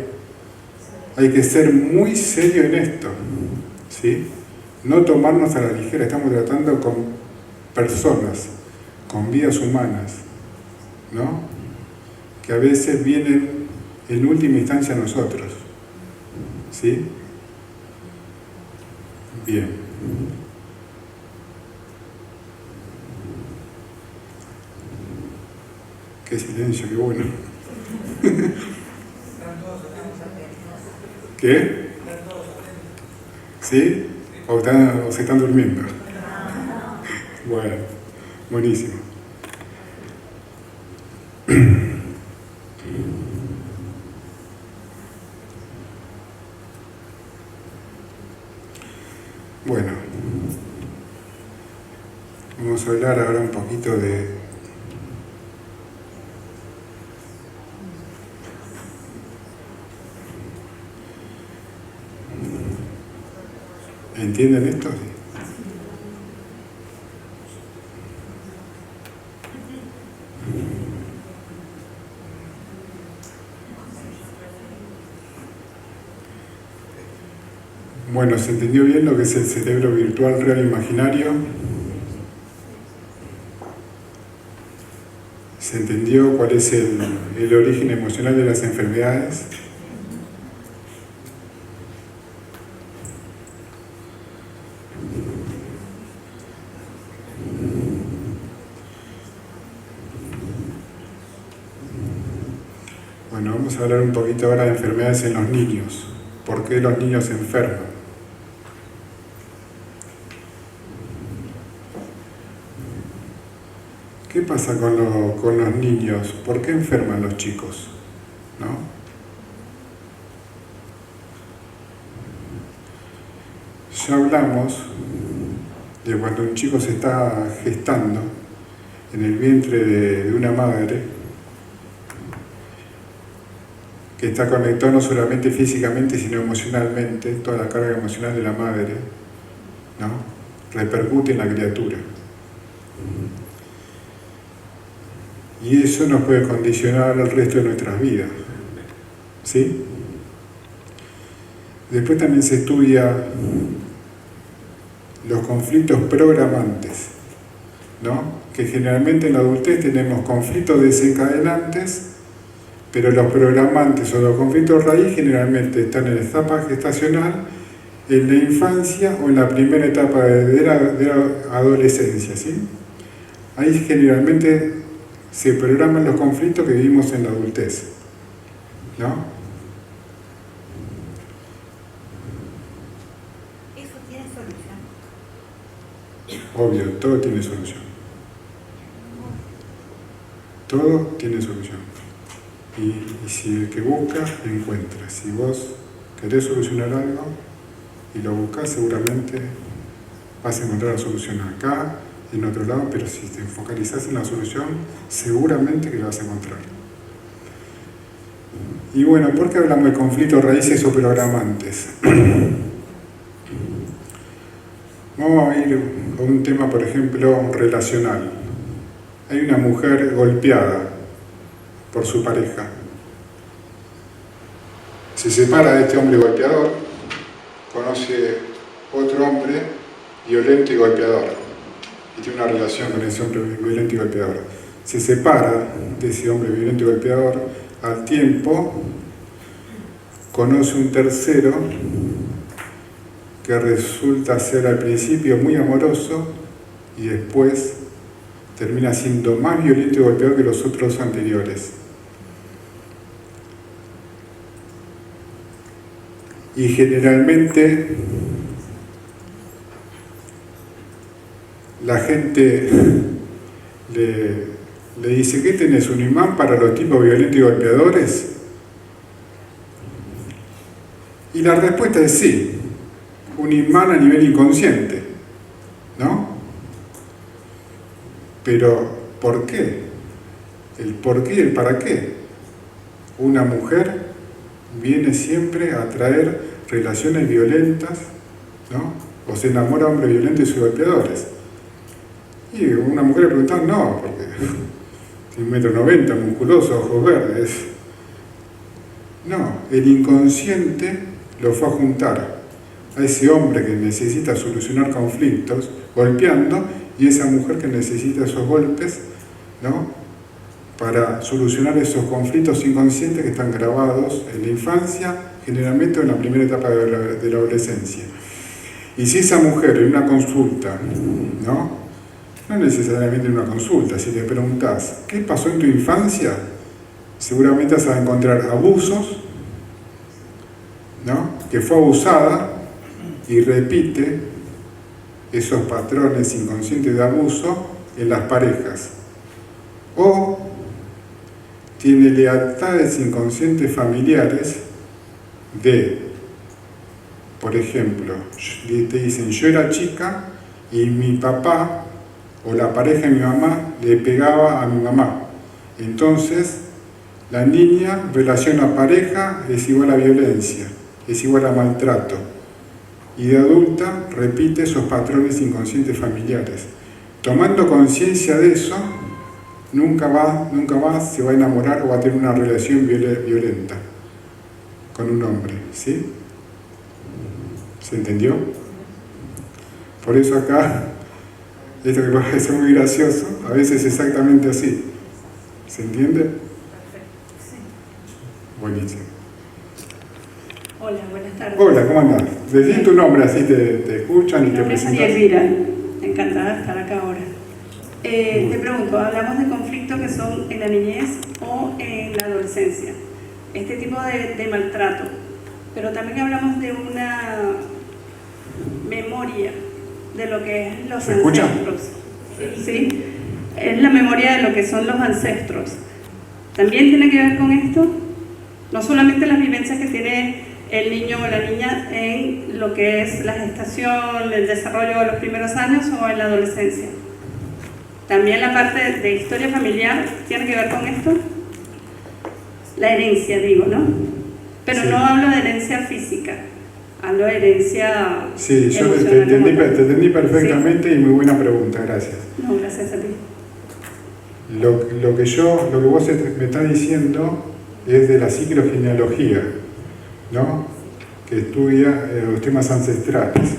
Hay que ser muy serio en esto, ¿sí? No tomarnos a la ligera, estamos tratando con personas, con vidas humanas, ¿no? Que a veces vienen en última instancia a nosotros, ¿sí? Bien. Qué silencio, qué bueno. ¿Qué? ¿Sí? ¿O se están durmiendo? Bueno, buenísimo. Bueno. Vamos a hablar ahora un poquito de ¿entienden esto? Bueno, ¿se entendió bien lo que es el cerebro virtual real imaginario? ¿Se entendió cuál es el origen emocional de las enfermedades? Bueno, vamos a hablar un poquito ahora de enfermedades en los niños. ¿Por qué los niños se enferman? ¿Qué pasa con los niños? ¿Por qué enferman los chicos? ¿No? Ya hablamos de cuando un chico se está gestando en el vientre de una madre, que está conectado no solamente físicamente, sino emocionalmente. Toda la carga emocional de la madre, ¿no?, repercute en la criatura. Y eso nos puede condicionar el resto de nuestras vidas. ¿Sí? Después también se estudia los conflictos programantes, ¿no?, que generalmente en la adultez tenemos conflictos desencadenantes, pero los programantes o los conflictos raíz generalmente están en la etapa gestacional, en la infancia o en la primera etapa de la adolescencia, ¿sí? Ahí generalmente se programan los conflictos que vivimos en la adultez, ¿no? ¿Eso tiene solución? Obvio, todo tiene solución. Todo tiene solución. Y si el que busca, encuentra. Si vos querés solucionar algo y lo buscás, seguramente vas a encontrar la solución acá, en otro lado, pero si te focalizás en la solución, seguramente que la vas a encontrar. Y bueno, ¿por qué hablamos de conflictos raíces o programantes? Vamos a ir a un tema, por ejemplo, relacional. Hay una mujer golpeada por su pareja. Se separa de este hombre golpeador, conoce otro hombre violento y golpeador, y tiene una relación con ese hombre violento y golpeador. Se separa de ese hombre violento y golpeador, al tiempo conoce un tercero que resulta ser al principio muy amoroso y después termina siendo más violento y golpeador que los otros anteriores. Y generalmente la gente le dice: ¿qué tenés, un imán para los tipos violentos y golpeadores? Y la respuesta es sí, un imán a nivel inconsciente, ¿no? Pero, ¿por qué? El por qué y el para qué. Una mujer viene siempre a atraer relaciones violentas, ¿no? O se enamora de hombres violentos y golpeadores. Y una mujer le preguntaba: no, porque tiene 1,90 m, musculoso, ojos verdes. No, el inconsciente lo fue a juntar a ese hombre que necesita solucionar conflictos golpeando, y esa mujer que necesita esos golpes, ¿no?, para solucionar esos conflictos inconscientes que están grabados en la infancia, generalmente en la primera etapa de la adolescencia. Y si esa mujer en una consulta, no necesariamente en una consulta, si le preguntás ¿qué pasó en tu infancia?, seguramente vas a encontrar abusos, ¿no?, que fue abusada y repite esos patrones inconscientes de abuso en las parejas. O tiene lealtades inconscientes familiares de, por ejemplo, te dicen: yo era chica y mi papá o la pareja de mi mamá le pegaba a mi mamá. Entonces, la niña relaciona pareja es igual a violencia, es igual a maltrato. Y de adulta repite esos patrones inconscientes familiares. Tomando conciencia de eso, nunca más se va a enamorar o va a tener una relación violenta con un hombre, ¿sí? ¿Se entendió? Por eso acá, esto que parece muy gracioso, a veces es exactamente así. ¿Se entiende? Perfecto, sí. Buenísimo. Hola, buenas tardes. Hola, ¿cómo andás? Decí tu nombre, así te escuchan y Mi te nombre es María presentas. Elvira, encantada de estar acá ahora. Te pregunto, hablamos de conflictos que son en la niñez o en la adolescencia, este tipo de maltrato, pero también hablamos de una memoria de lo que es los ¿Se escucha? ancestros. Sí, es la memoria de lo que son los ancestros. ¿También tiene que ver con esto? No solamente las vivencias que tiene el niño o la niña en lo que es la gestación, el desarrollo de los primeros años o en la adolescencia. También la parte de historia familiar tiene que ver con esto. La herencia, digo, ¿no? Pero Sí. no hablo de herencia física, hablo de herencia Sí, yo te emocional como tal. entendí perfectamente y muy buena pregunta, gracias. No, gracias a ti. Lo que vos me estás diciendo es de la ciclogenealogía, ¿no? Que estudia los temas ancestrales.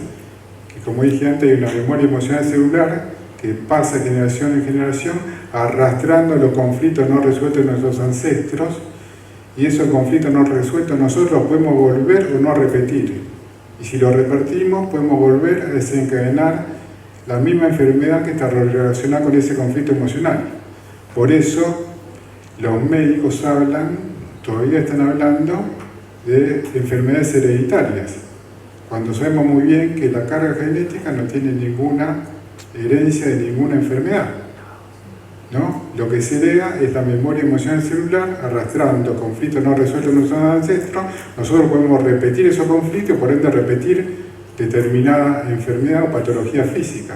Que como dije antes, hay una memoria emocional celular que pasa de generación en generación arrastrando los conflictos no resueltos de nuestros ancestros, y esos conflictos no resueltos nosotros podemos volver o no repetir. Y si lo repetimos, podemos volver a desencadenar la misma enfermedad que está relacionada con ese conflicto emocional. Por eso los médicos todavía están hablando de enfermedades hereditarias, cuando sabemos muy bien que la carga genética no tiene ninguna herencia de ninguna enfermedad, ¿no? Lo que se hereda es la memoria emocional celular arrastrando conflictos no resueltos de nuestros ancestros. Nosotros podemos repetir esos conflictos, por ende repetir determinada enfermedad o patología física.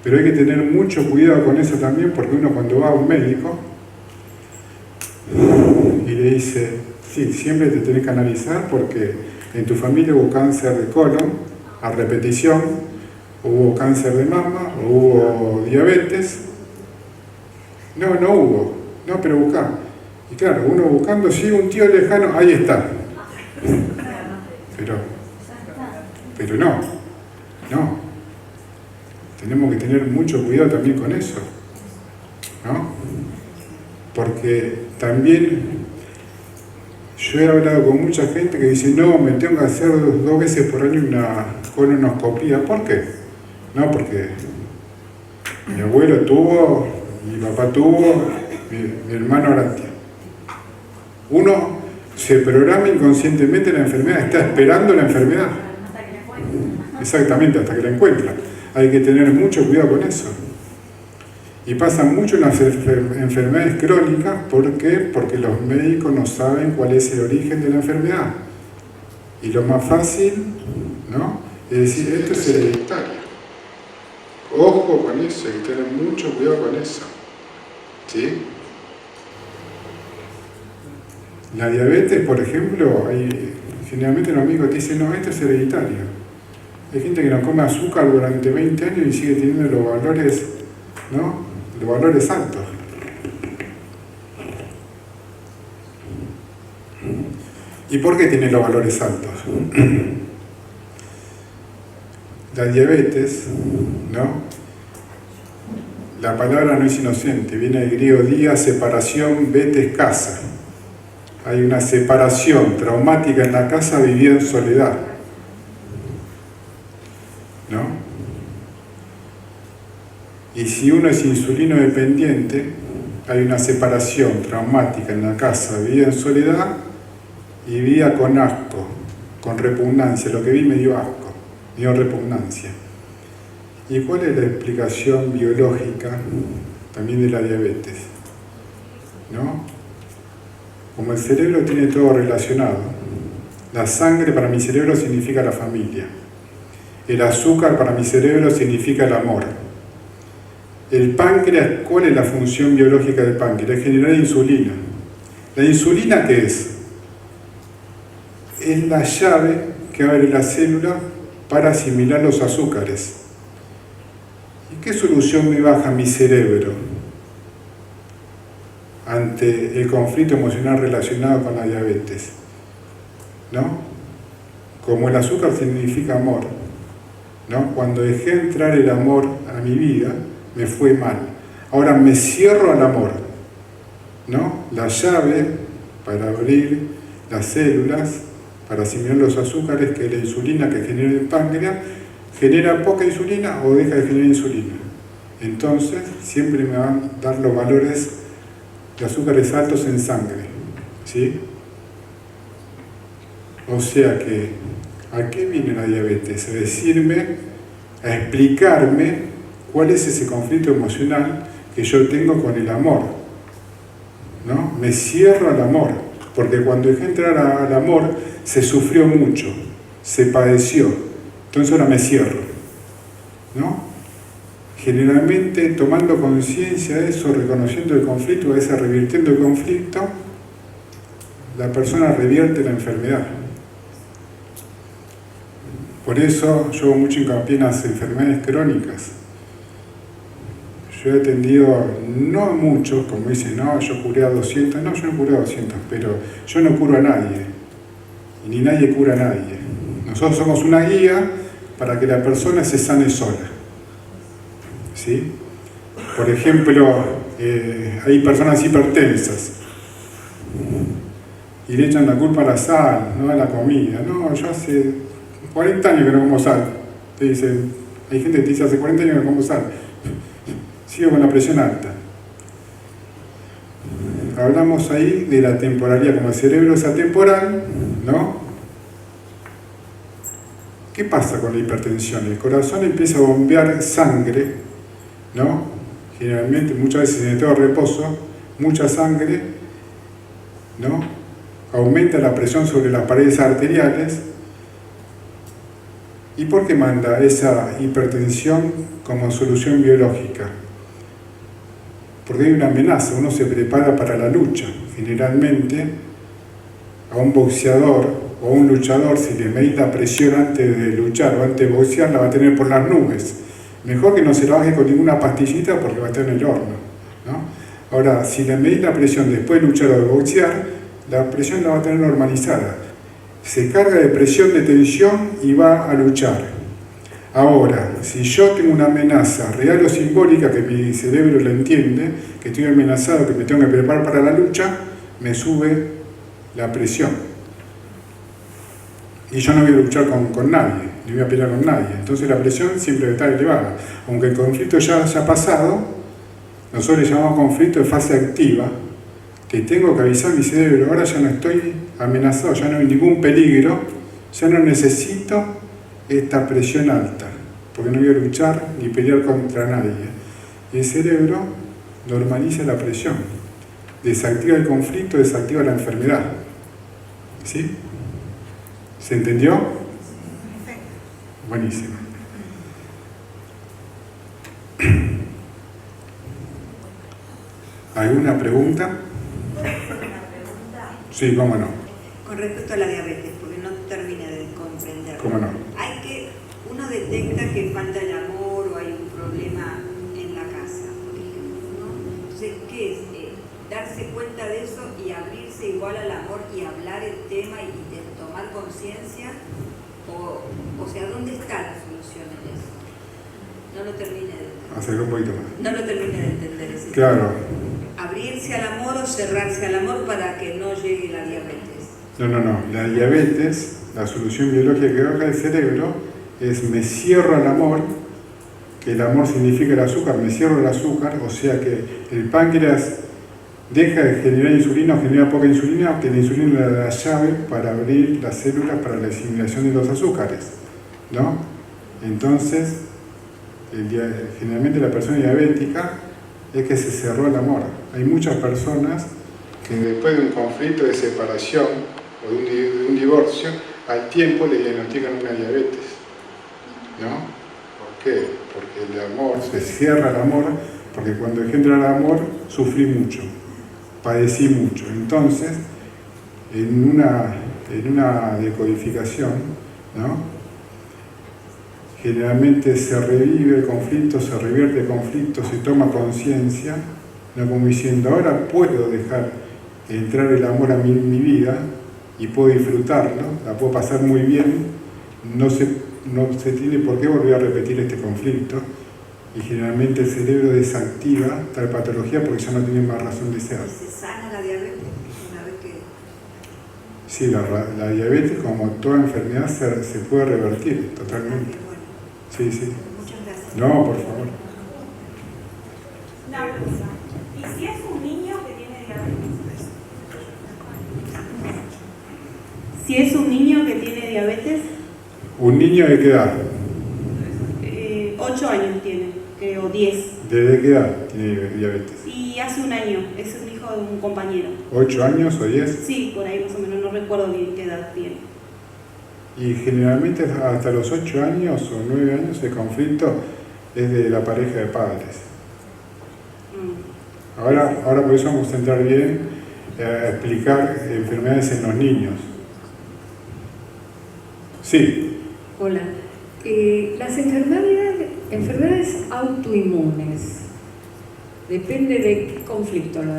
Pero hay que tener mucho cuidado con eso también, porque uno cuando va a un médico y le dice, sí, siempre te tenés que analizar porque en tu familia hubo cáncer de colon a repetición, hubo cáncer de mama, o hubo diabetes. No hubo. No, pero buscá. Y claro, uno buscando, sí, un tío lejano, ahí está. Pero no. Tenemos que tener mucho cuidado también con eso, ¿no? Porque también yo he hablado con mucha gente que dice, no, me tengo que hacer 2 veces por año una colonoscopía. ¿Por qué? No, porque mi abuelo tuvo, mi papá tuvo, mi hermano ahora tiene. Uno se programa inconscientemente la enfermedad, está esperando la enfermedad. Exactamente, hasta que la encuentra. Hay que tener mucho cuidado con eso. Y pasan mucho en las enfermedades crónicas, ¿por qué? Porque los médicos no saben cuál es el origen de la enfermedad. Y lo más fácil, ¿no?, es decir, esto es hereditario. Ojo con eso, hay que tener mucho cuidado con eso. ¿Sí? La diabetes, por ejemplo, generalmente los médicos te dicen, no, esto es hereditario. Hay gente que no come azúcar durante 20 años y sigue teniendo los valores, ¿no?, los valores altos. ¿Y por qué tiene los valores altos? La diabetes, ¿no? La palabra no es inocente, viene del griego dia, separación, vetes, casa. Hay una separación traumática en la casa vivida en soledad, ¿no? Y si uno es insulino dependiente, hay una separación traumática en la casa vivida en soledad y vivida con asco, con repugnancia. Lo que vi me dio asco, me dio repugnancia. ¿Y cuál es la explicación biológica también de la diabetes? ¿No? Como el cerebro tiene todo relacionado, la sangre para mi cerebro significa la familia, el azúcar para mi cerebro significa el amor, El páncreas, ¿cuál es la función biológica del páncreas? Generar insulina. ¿La insulina qué es? Es la llave que abre la célula para asimilar los azúcares. ¿Y qué solución me baja mi cerebro ante el conflicto emocional relacionado con la diabetes? ¿No? Como el azúcar significa amor, ¿no? Cuando dejé entrar el amor a mi vida, me fue mal. Ahora me cierro al amor, ¿no? La llave para abrir las células, para asimilar los azúcares, que es la insulina que genera el páncreas, genera poca insulina o deja de generar insulina. Entonces, siempre me van a dar los valores de azúcares altos en sangre, ¿sí? O sea que, ¿a qué viene la diabetes? A decirme, a explicarme cuál es ese conflicto emocional que yo tengo con el amor, ¿no? Me cierro al amor, porque cuando dejé entrar al amor se sufrió mucho, se padeció, entonces ahora me cierro, ¿no? Generalmente tomando conciencia de eso, reconociendo el conflicto, a veces revirtiendo el conflicto, la persona revierte la enfermedad. Por eso yo hago mucho hincapié en las enfermedades crónicas. Yo he atendido, no a muchos, como dicen, no, yo curé a 200, no, yo no curé a 200, pero yo no curo a nadie, y ni nadie cura a nadie. Nosotros somos una guía para que la persona se sane sola, ¿sí? Por ejemplo, hay personas hipertensas, y le echan la culpa a la sal, no a la comida. No, yo hace 40 años que no como sal. Te dicen, hay gente que te dice, hace 40 años que no como sal. Sigo con la presión alta. Hablamos ahí de la temporalidad, como el cerebro es atemporal, ¿no? ¿Qué pasa con la hipertensión? El corazón empieza a bombear sangre, ¿no? Generalmente, muchas veces en estado de reposo, mucha sangre, ¿no? Aumenta la presión sobre las paredes arteriales. ¿Y por qué manda esa hipertensión como solución biológica? Porque hay una amenaza, uno se prepara para la lucha. Generalmente a un boxeador o a un luchador, si le medís la presión antes de luchar o antes de boxear, la va a tener por las nubes. Mejor que no se la baje con ninguna pastillita porque va a estar en el horno, ¿no? Ahora, si le medís la presión después de luchar o de boxear, la presión la va a tener normalizada. Se carga de presión, de tensión y va a luchar. Ahora, si yo tengo una amenaza real o simbólica que mi cerebro lo entiende, que estoy amenazado, que me tengo que preparar para la lucha, me sube la presión. Y yo no voy a luchar con nadie, ni voy a pelear con nadie. Entonces la presión siempre va a estar elevada. Aunque el conflicto ya haya pasado, nosotros le llamamos conflicto de fase activa, que tengo que avisar a mi cerebro, ahora ya no estoy amenazado, ya no hay ningún peligro, ya no necesito esta presión alta, porque no voy a luchar ni pelear contra nadie. Y el cerebro normaliza la presión, desactiva el conflicto, desactiva la enfermedad. ¿Sí? ¿Se entendió? Buenísimo. ¿Alguna pregunta? Sí, cómo no. Con respecto a la diabetes, porque no termine de comprender. ¿Cómo no? Uno detecta que falta el amor o hay un problema en la casa, por ejemplo, ¿no? Entonces, ¿qué es? Darse cuenta de eso y abrirse igual al amor y hablar el tema y de tomar conciencia, o sea, ¿dónde está la solución en eso? No lo termine de entender. Acerca un poquito más. No lo termine de entender ese Claro. Abrirse al amor o cerrarse al amor para que no llegue la diabetes. No. La diabetes, la solución biológica que baja el cerebro es me cierro al amor, que el amor significa el azúcar, me cierro el azúcar, o sea que el páncreas deja de generar insulina o genera poca insulina, que la insulina es la llave para abrir las células para la asimilación de los azúcares, ¿no? Entonces, generalmente la persona diabética es que se cerró el amor. Hay muchas personas que después de un conflicto de separación o de un divorcio, al tiempo le diagnostican una diabetes, ¿no? ¿Por qué? Porque el amor, se cierra el amor porque cuando dejé entrar el amor sufrí mucho, padecí mucho. Entonces, en una decodificación, ¿no?, generalmente se revive el conflicto, se revierte el conflicto, se toma conciencia, ¿no?, como diciendo, ahora puedo dejar entrar el amor a mi vida y puedo disfrutarlo, la puedo pasar muy bien, no se tiene por qué volver a repetir este conflicto, y generalmente el cerebro desactiva tal patología porque ya no tiene más razón de ser. ¿Se sana la diabetes una vez que...? Sí, la diabetes, como toda enfermedad, se puede revertir totalmente. Bueno, Sí, sí. muchas gracias. No, por favor. Una pregunta. ¿Y si es un niño que tiene diabetes? Si es un niño que tiene diabetes, ¿Un niño de qué edad? 8 años tiene, creo, 10. ¿Desde qué edad tiene diabetes? Y hace un año, es un hijo de un compañero. ¿8 años o 10? Sí, por ahí más o menos, no recuerdo bien qué edad tiene. Y generalmente hasta los 8 años o 9 años el conflicto es de la pareja de padres. Ahora por eso vamos a entrar bien a explicar enfermedades en los niños. Sí. Hola. Las enfermedades autoinmunes, depende de qué conflicto lo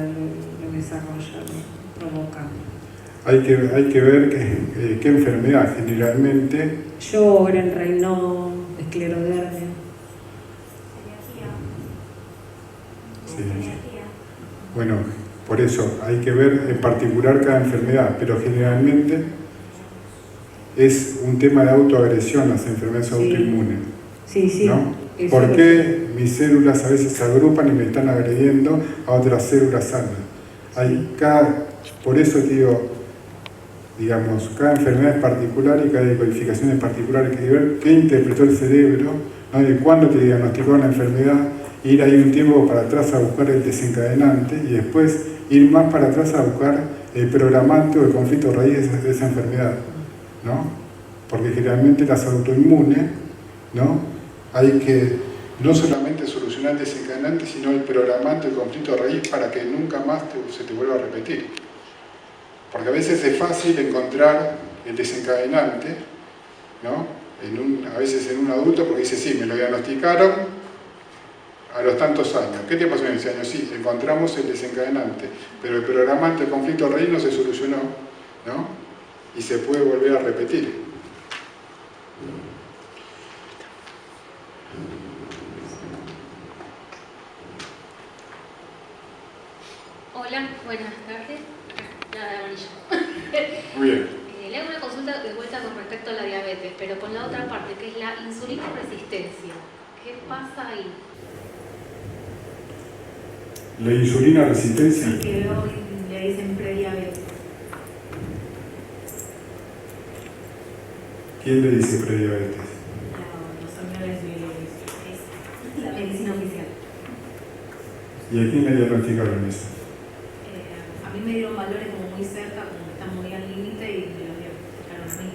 desarrolla, lo provoca. Hay que ver qué enfermedad generalmente. Sjögren, Raynaud, esclerodermia. Sí. Bueno, por eso hay que ver en particular cada enfermedad, pero generalmente es un tema de autoagresión las enfermedades Sí. autoinmunes. Sí, sí. ¿No? Eso ¿Por lo qué mis células a veces se agrupan y me están agrediendo a otras células sanas? Por eso digo, digamos, cada enfermedad es particular y cada decodificación es particular. Hay que ver qué interpretó el cerebro, ¿no?, y cuándo te diagnosticaron la enfermedad, ir ahí un tiempo para atrás a buscar el desencadenante y después ir más para atrás a buscar el programante o el conflicto raíz de esa enfermedad, ¿no? Porque generalmente las autoinmunes, ¿no?, hay que no solamente solucionar el desencadenante, sino el programante, el conflicto raíz, para que nunca más se te vuelva a repetir. Porque a veces es fácil encontrar el desencadenante, ¿no?, a veces en un adulto, porque dice, sí, me lo diagnosticaron a los tantos años. ¿Qué te pasó en ese año? Sí, encontramos el desencadenante, pero el programante, el conflicto raíz no se solucionó, ¿no?, y se puede volver a repetir. Hola, buenas tardes. La de amarillo. Muy bien. Le hago una consulta de vuelta con respecto a la diabetes, pero con la otra parte, que es la insulina resistencia. ¿Qué pasa ahí? La insulina resistencia. Sí, que hoy le dicen prediabetes. ¿Quién le dice prediabetes? Los señores es la medicina oficial. ¿Y a quién le diagnosticaron eso? A mí me dieron valores como muy cerca, como que están muy al límite y me los diagnosticaron a mí.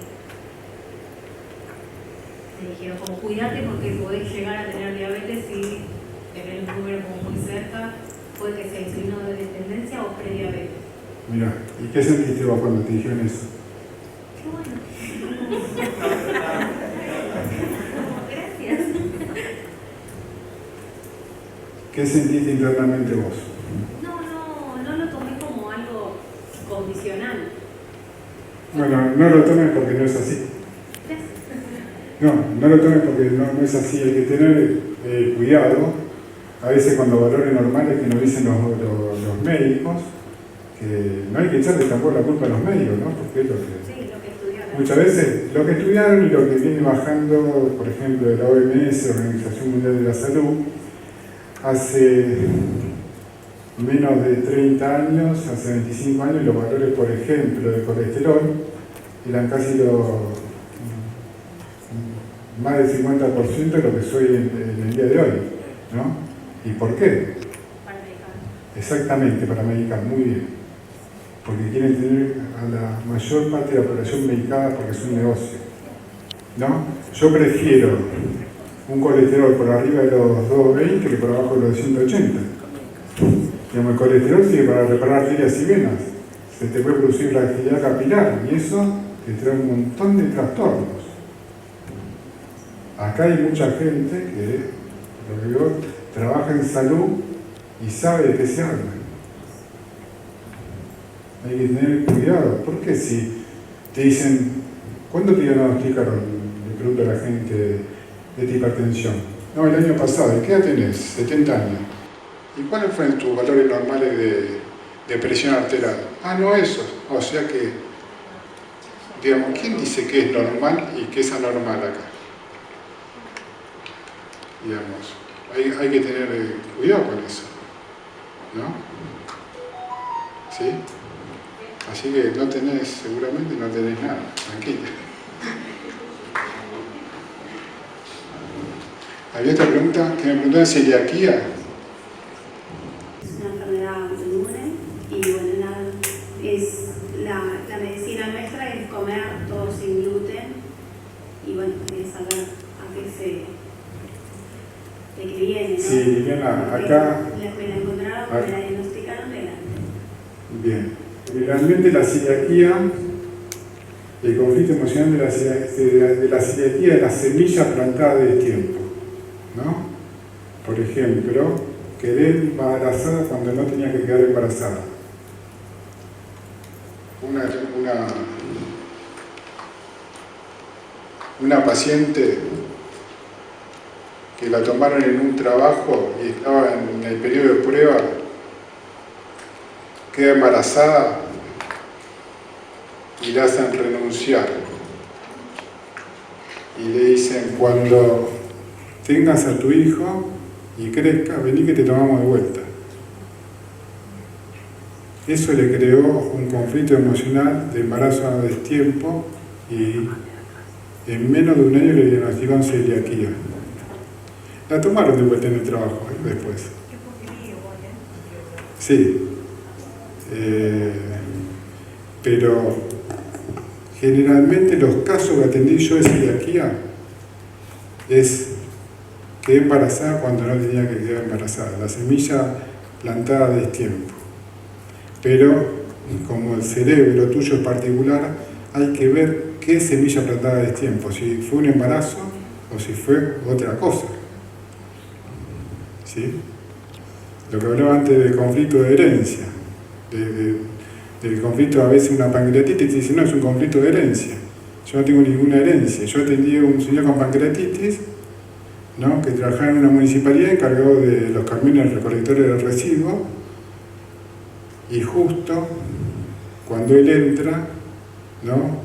Me dijeron como cuídate porque podés llegar a tener diabetes y tener un número como muy cerca, puede que sea insulino de dependencia o prediabetes. Mira, ¿y qué sentiste vos cuando te dijeron eso? Qué bueno. Gracias. ¿Qué sentiste internamente vos? No lo tomé como algo condicional. Bueno, no lo tomes porque no es así. No lo tomes porque no es así. Hay que tener cuidado. A veces cuando valores normales que nos dicen los médicos, que no hay que echarle tampoco la culpa a los médicos, ¿no? Porque es lo que... Sí, lo que estudiaron. Muchas veces lo que estudiaron y lo que viene bajando, por ejemplo, de la OMS, Organización Mundial de la Salud, hace menos de 30 años, hace 25 años, los valores, por ejemplo, de colesterol eran casi más del 50% de lo que soy en el día de hoy, ¿no? ¿Y por qué? Para medicar. Exactamente, para medicar, muy bien. Porque quieren tener a la mayor parte de la población medicada porque es un negocio, ¿no? Yo prefiero un colesterol por arriba de los 220 que por abajo de los 180. Digamos, el colesterol sirve para reparar arterias y venas. Se te puede producir fragilidad capilar y eso te trae un montón de trastornos. Acá hay mucha gente que, lo que digo, trabaja en salud y sabe de qué se habla. Hay que tener cuidado, porque si te dicen, ¿cuándo te diagnosticaron? Le pregunto a la gente de hipertensión. No, el año pasado. ¿Y qué edad tenés? 70 años. ¿Y cuáles fueron tus valores normales de presión arterial? Ah, no, esos. O sea que, digamos, ¿quién dice que es normal y que es anormal acá? Digamos, hay que tener cuidado con eso, ¿no? ¿Sí? Así que no tenés, seguramente no tenés nada, tranquila. Había otra pregunta que me preguntó de celiaquía. Es una enfermedad autoinmune y bueno, la medicina nuestra es comer todo sin gluten y bueno, quería saber a qué de qué viene, ¿no? Sí, Liliana, acá... Me la encontraron, me la diagnosticaron delante. Bien. Realmente la celiaquía, el conflicto emocional de la celiaquía es la semilla plantada de tiempo, ¿no? Por ejemplo, quedé embarazada cuando no tenía que quedar embarazada. Una paciente que la tomaron en un trabajo y estaba en el periodo de prueba, queda embarazada y la hacen renunciar. Y le dicen, cuando tengas a tu hijo y crezca, vení que te tomamos de vuelta. Eso le creó un conflicto emocional de embarazo a destiempo y en menos de un año le diagnosticaron celiaquía. La tomaron de vuelta en el trabajo después. Sí. Pero generalmente los casos que atendí yo de celiaquía es quedé embarazada cuando no tenía que quedar embarazada, la semilla plantada a destiempo. Pero como el cerebro tuyo es particular, hay que ver qué semilla plantada a destiempo, si fue un embarazo o si fue otra cosa. ¿Sí? Lo que hablaba antes del conflicto de herencia, del conflicto a veces una pancreatitis, dice no, es un conflicto de herencia. Yo no tengo ninguna herencia. Yo atendí a un señor con pancreatitis, ¿no?, que trabajaba en una municipalidad encargado de los camiones recolectores de residuos, y justo cuando él entra, ¿no?,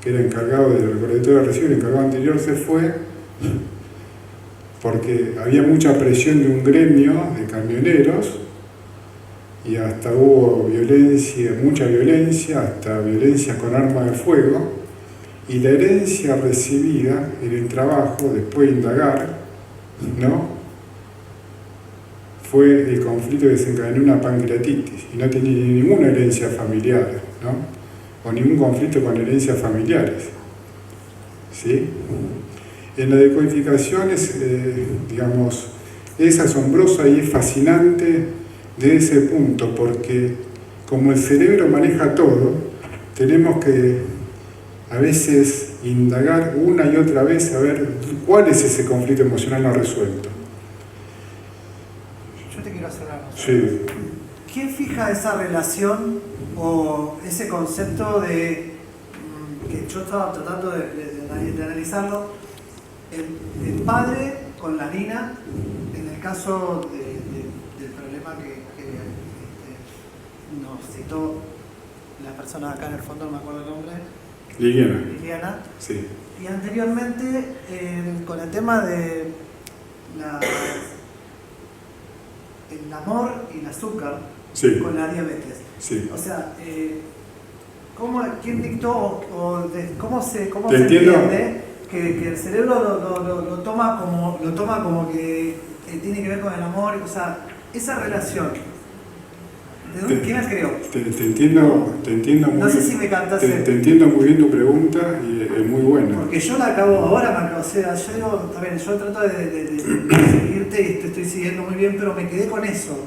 que era encargado del recolector de residuos, el encargado anterior se fue, porque había mucha presión de un gremio de camioneros y hasta hubo violencia, mucha violencia, hasta violencia con arma de fuego, y la herencia recibida en el trabajo, después de indagar, ¿no?, fue el conflicto que desencadenó una pancreatitis, y no tenía ninguna herencia familiar, ¿no?, o ningún conflicto con herencias familiares, ¿sí? En la decodificación digamos, es asombrosa y es fascinante de ese punto, porque como el cerebro maneja todo, tenemos que a veces indagar una y otra vez a ver cuál es ese conflicto emocional no resuelto. Yo te quiero hacer una cosa. Sí. ¿Quién fija esa relación o ese concepto de que yo estaba tratando de analizarlo? El padre con la nina, en el caso del problema que nos citó la persona acá en el fondo, no me acuerdo el nombre. Liliana. Sí. Y anteriormente con el tema de el amor y el azúcar, Sí. con la diabetes. Sí. O sea, ¿quién dictó cómo se entiendo. entiende que el cerebro lo toma como que tiene que ver con el amor? O sea, esa relación ¿Quién la creó? Te entiendo muy No sé bien. si me cantaste. Te entiendo muy bien tu pregunta y es muy buena. Porque yo la acabo ahora, o sea, yo digo, a ver, yo trato de seguirte y te estoy siguiendo muy bien, pero me quedé con eso.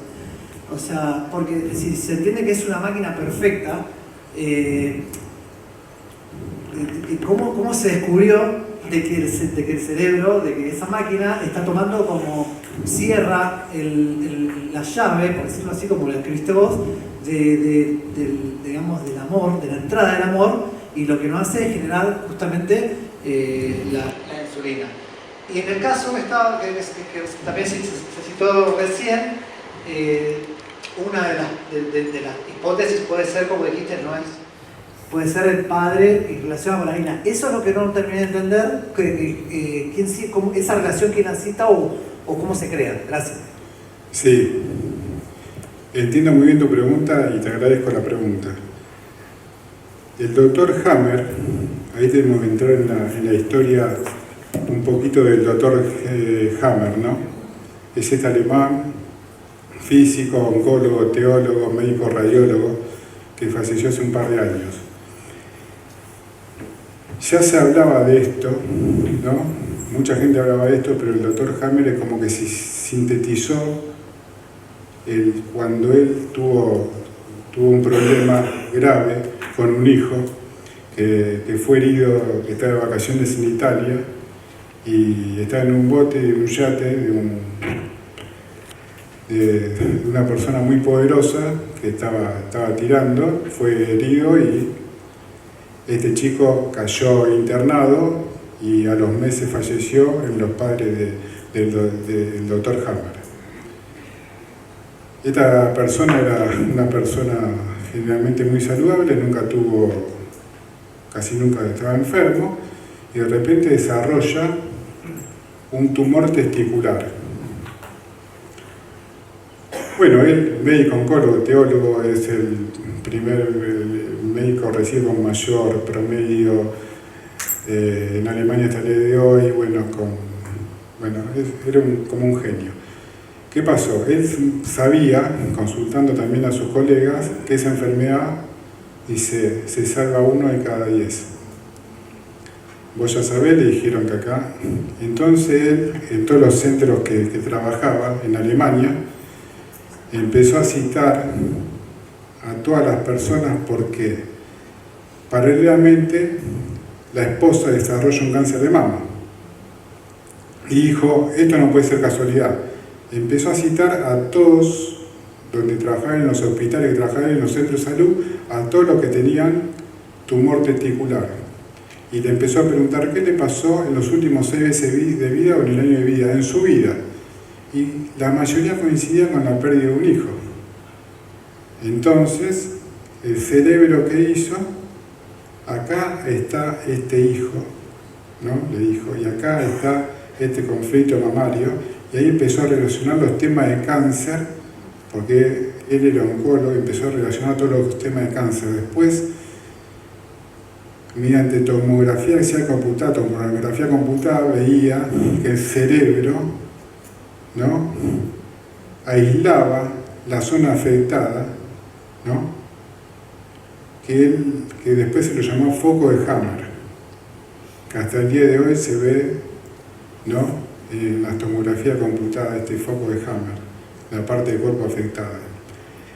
O sea, porque si se entiende que es una máquina perfecta, ¿cómo se descubrió de que el cerebro, de que esa máquina está tomando como cierra la llave, por decirlo así como lo escribiste vos, digamos, del amor, de la entrada del amor, y lo que nos hace es generar justamente la insulina. Y en el caso que también se citó recién, una de las hipótesis puede ser, como dijiste, puede ser el padre en relación con la niña. Eso es lo que no terminé de entender, esa relación quién la cita o cómo se crea. Gracias. Sí, entiendo muy bien tu pregunta y te agradezco la pregunta. El doctor Hammer, ahí tenemos que entrar en la historia un poquito del doctor Hammer, ¿no? Es este alemán, físico, oncólogo, teólogo, médico radiólogo, que falleció hace un par de años. Ya se hablaba de esto, ¿no? Mucha gente hablaba de esto, pero el doctor Hammer es como que sintetizó cuando él tuvo un problema grave con un hijo que fue herido, que estaba de vacaciones en Italia y estaba en un bote, un yate de una persona muy poderosa que estaba tirando, fue herido y este chico cayó internado y a los meses falleció en los padres del doctor Hammer. Esta persona era una persona generalmente muy saludable, casi nunca estaba enfermo, y de repente desarrolla un tumor testicular. Bueno, él, médico, oncólogo, teólogo, es el primer médico recién con mayor promedio en Alemania hasta el día de hoy, era como un genio. ¿Qué pasó? Él sabía, consultando también a sus colegas, que esa enfermedad dice, se salva 1 de cada 10. Vos ya sabés, le dijeron que acá. Entonces él, en todos los centros que trabajaba en Alemania, empezó a citar a todas las personas porque paralelamente la esposa desarrolla un cáncer de mama. Y dijo, esto no puede ser casualidad. Empezó a citar a todos donde trabajaban en los hospitales, que trabajaban en los centros de salud, a todos los que tenían tumor testicular. Y le empezó a preguntar qué le pasó en los últimos 6 meses de vida o en el año de vida, en su vida. Y la mayoría coincidía con la pérdida de un hijo. Entonces, el cerebro que hizo, acá está este hijo, ¿no? Le dijo, y acá está este conflicto mamario. Y ahí empezó a relacionar los temas de cáncer, porque él era oncólogo, empezó a relacionar todos los temas de cáncer. Después, mediante tomografía computada, veía que el cerebro, ¿no?, aislaba la zona afectada, ¿no?, que después se lo llamó foco de Hammer, que hasta el día de hoy se ve, ¿no?, en la tomografía computada, este foco de Hammer, la parte del cuerpo afectada.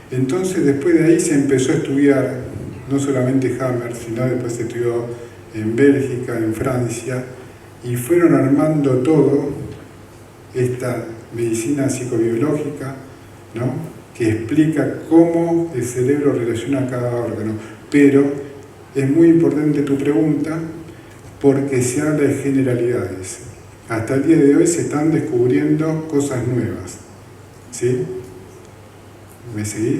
Entonces, después de ahí se empezó a estudiar, no solamente Hammer, sino después se estudió en Bélgica, en Francia, y fueron armando todo esta medicina psicobiológica, ¿no?, que explica cómo el cerebro relaciona a cada órgano. Pero es muy importante tu pregunta porque se habla de generalidades. Hasta el día de hoy se están descubriendo cosas nuevas. ¿Sí? ¿Me seguís?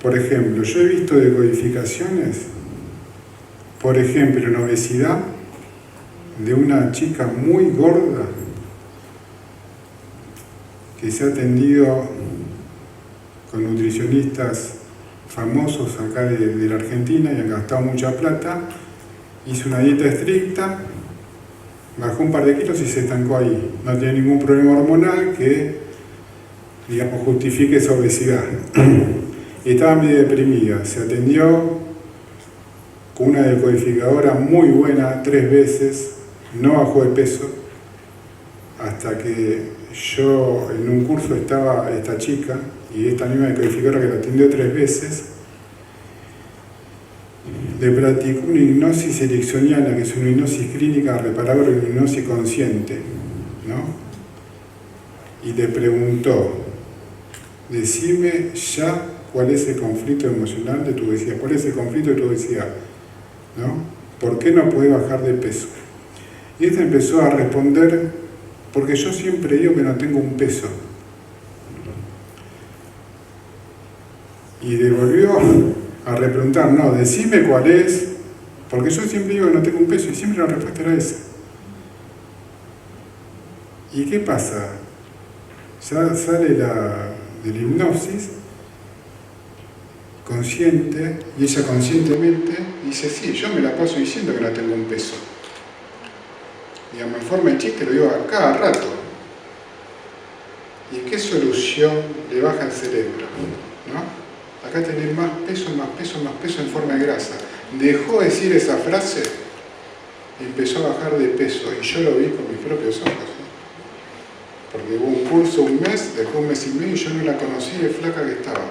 Por ejemplo, yo he visto decodificaciones, por ejemplo, en obesidad, de una chica muy gorda que se ha atendido con nutricionistas famosos acá de la Argentina y han gastado mucha plata, hizo una dieta estricta, bajó un par de kilos y se estancó ahí. No tiene ningún problema hormonal que digamos, justifique esa obesidad. Estaba medio deprimida, se atendió con una decodificadora muy buena 3 veces, no bajó de peso, hasta que yo en un curso estaba esta chica y esta misma decodificadora que la atendió 3 veces, le practicó una hipnosis ericksoniana, que es una hipnosis clínica reparadora y una hipnosis consciente, ¿no? Y le preguntó, decime ya cuál es el conflicto emocional de tu obesidad, cuál es el conflicto de tu obesidad, ¿no? ¿Por qué no puedes bajar de peso? Y esta empezó a responder, porque yo siempre digo que no tengo un peso. Y le volvió a repreguntar, no, decime cuál es, porque yo siempre digo que no tengo un peso, y siempre la respuesta era esa. ¿Y qué pasa? Ya sale de la hipnosis consciente, y ella conscientemente dice, sí, yo me la paso diciendo que no tengo un peso. Digamos, en forma de chiste lo digo a cada rato. ¿Y qué solución le baja al cerebro? ¿No? Acá tenés más peso, más peso, más peso en forma de grasa. Dejó de decir esa frase, empezó a bajar de peso, y yo lo vi con mis propios ojos. Porque hubo un curso un mes, después un mes y medio, y yo no la conocí de flaca que estaba.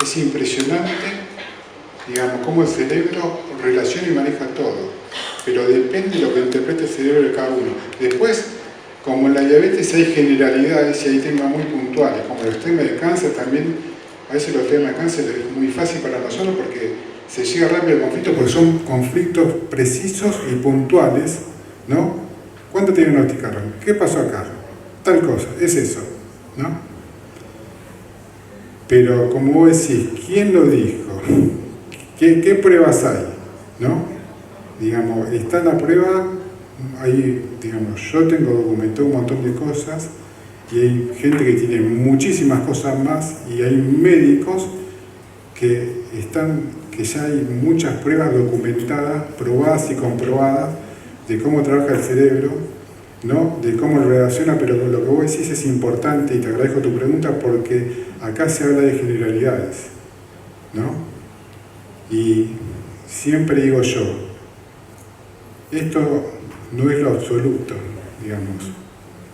Es impresionante, digamos, cómo el cerebro relaciona y maneja todo, pero depende de lo que interprete el cerebro de cada uno. Después, como en la diabetes hay generalidades y hay temas muy puntuales, como los temas de cáncer también, a veces los temas de cáncer es muy fácil para nosotros porque se llega rápido al conflicto, porque son conflictos precisos y puntuales, ¿no? ¿Cuánto te diagnosticaron? ¿Qué pasó acá? Tal cosa, es eso, ¿no? Pero como vos decís, ¿quién lo dijo? ¿Qué pruebas hay? ¿No? Digamos, está la prueba, hay, digamos, yo tengo documentado un montón de cosas y hay gente que tiene muchísimas cosas más y hay médicos que ya hay muchas pruebas documentadas, probadas y comprobadas de cómo trabaja el cerebro, ¿no? De cómo lo relaciona, pero lo que vos decís es importante y te agradezco tu pregunta porque acá se habla de generalidades, ¿no? Y siempre digo yo, esto no es lo absoluto, digamos,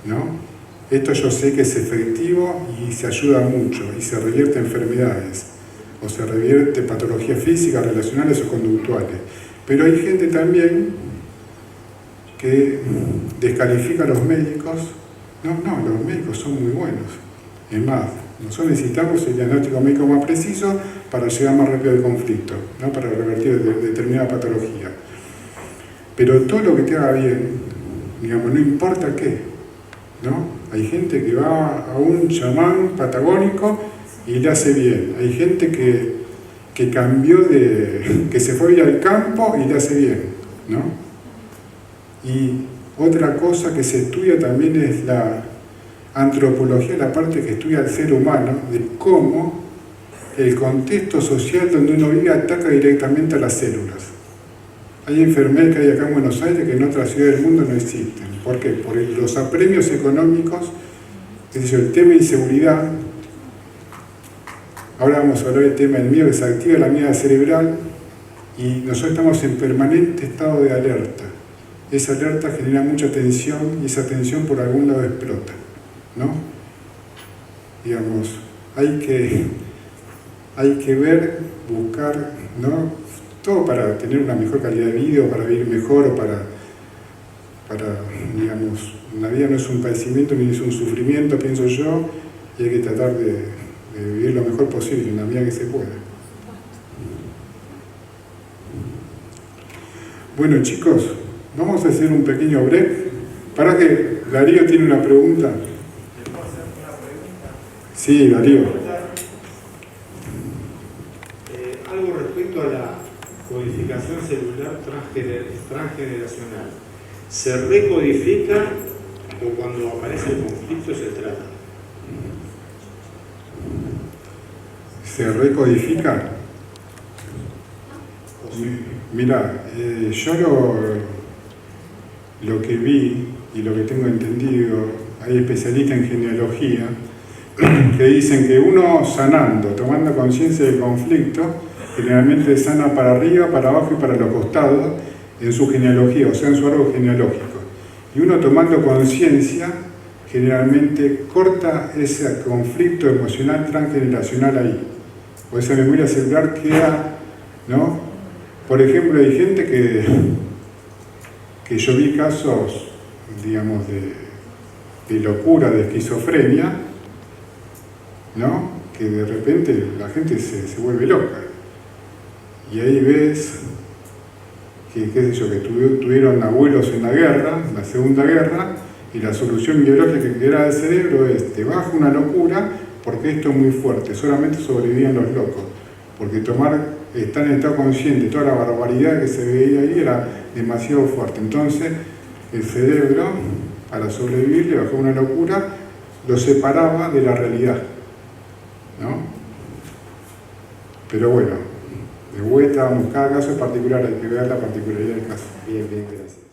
¿no? Esto yo sé que es efectivo y se ayuda mucho y se revierte enfermedades o se revierte patologías físicas, relacionales o conductuales. Pero hay gente también que descalifica a los médicos. No, los médicos son muy buenos. Es más, nosotros necesitamos el diagnóstico médico más preciso para llegar más rápido al conflicto, ¿no? Para revertir determinada patología. Pero todo lo que te haga bien, digamos, no importa qué, ¿no? Hay gente que va a un chamán patagónico y le hace bien. Hay gente que cambió que se fue al campo y le hace bien, ¿no? Y otra cosa que se estudia también es la antropología, la parte que estudia al ser humano, de cómo el contexto social donde uno vive ataca directamente a las células. Hay enfermedades que hay acá en Buenos Aires que en otras ciudades del mundo no existen. ¿Por qué? Por los apremios económicos, es decir, el tema de inseguridad. Ahora vamos a hablar del tema del miedo, que se activa la mierda cerebral y nosotros estamos en permanente estado de alerta. Esa alerta genera mucha tensión y esa tensión por algún lado explota, ¿no? Digamos, hay que ver, buscar, ¿no? Todo para tener una mejor calidad de vida, o para vivir mejor, o para digamos, la vida no es un padecimiento ni es un sufrimiento, pienso yo, y hay que tratar de vivir lo mejor posible en la medida que se pueda. Bueno, chicos, vamos a hacer un pequeño break. Para que Darío tiene una pregunta. ¿Le puedo hacer una pregunta? Sí, Darío. Algo respecto a la codificación celular transgeneracional. ¿Se recodifica o cuando aparece el conflicto se trata? ¿Se recodifica? Mira, yo lo que vi y lo que tengo entendido hay especialistas en genealogía, que dicen que uno sanando, tomando conciencia del conflicto, generalmente sana para arriba, para abajo y para los costados en su genealogía, o sea, en su árbol genealógico. Y uno tomando conciencia, generalmente corta ese conflicto emocional transgeneracional ahí. O esa memoria celular queda, ¿no? Por ejemplo, hay gente que yo vi casos, digamos, de locura, de esquizofrenia, ¿no? Que de repente la gente se vuelve loca. Y ahí ves que, qué sé yo, que tuvieron abuelos en la guerra, en la Segunda Guerra, y la solución biológica que era del cerebro es: te baja una locura porque esto es muy fuerte, solamente sobrevivían los locos. Porque estar en estado consciente, toda la barbaridad que se veía ahí era demasiado fuerte. Entonces, el cerebro, para sobrevivir, le bajó una locura, lo separaba de la realidad, ¿no? Pero bueno, de vuelta, cada caso es particular, hay que ver la particularidad del caso. Bien, bien, gracias.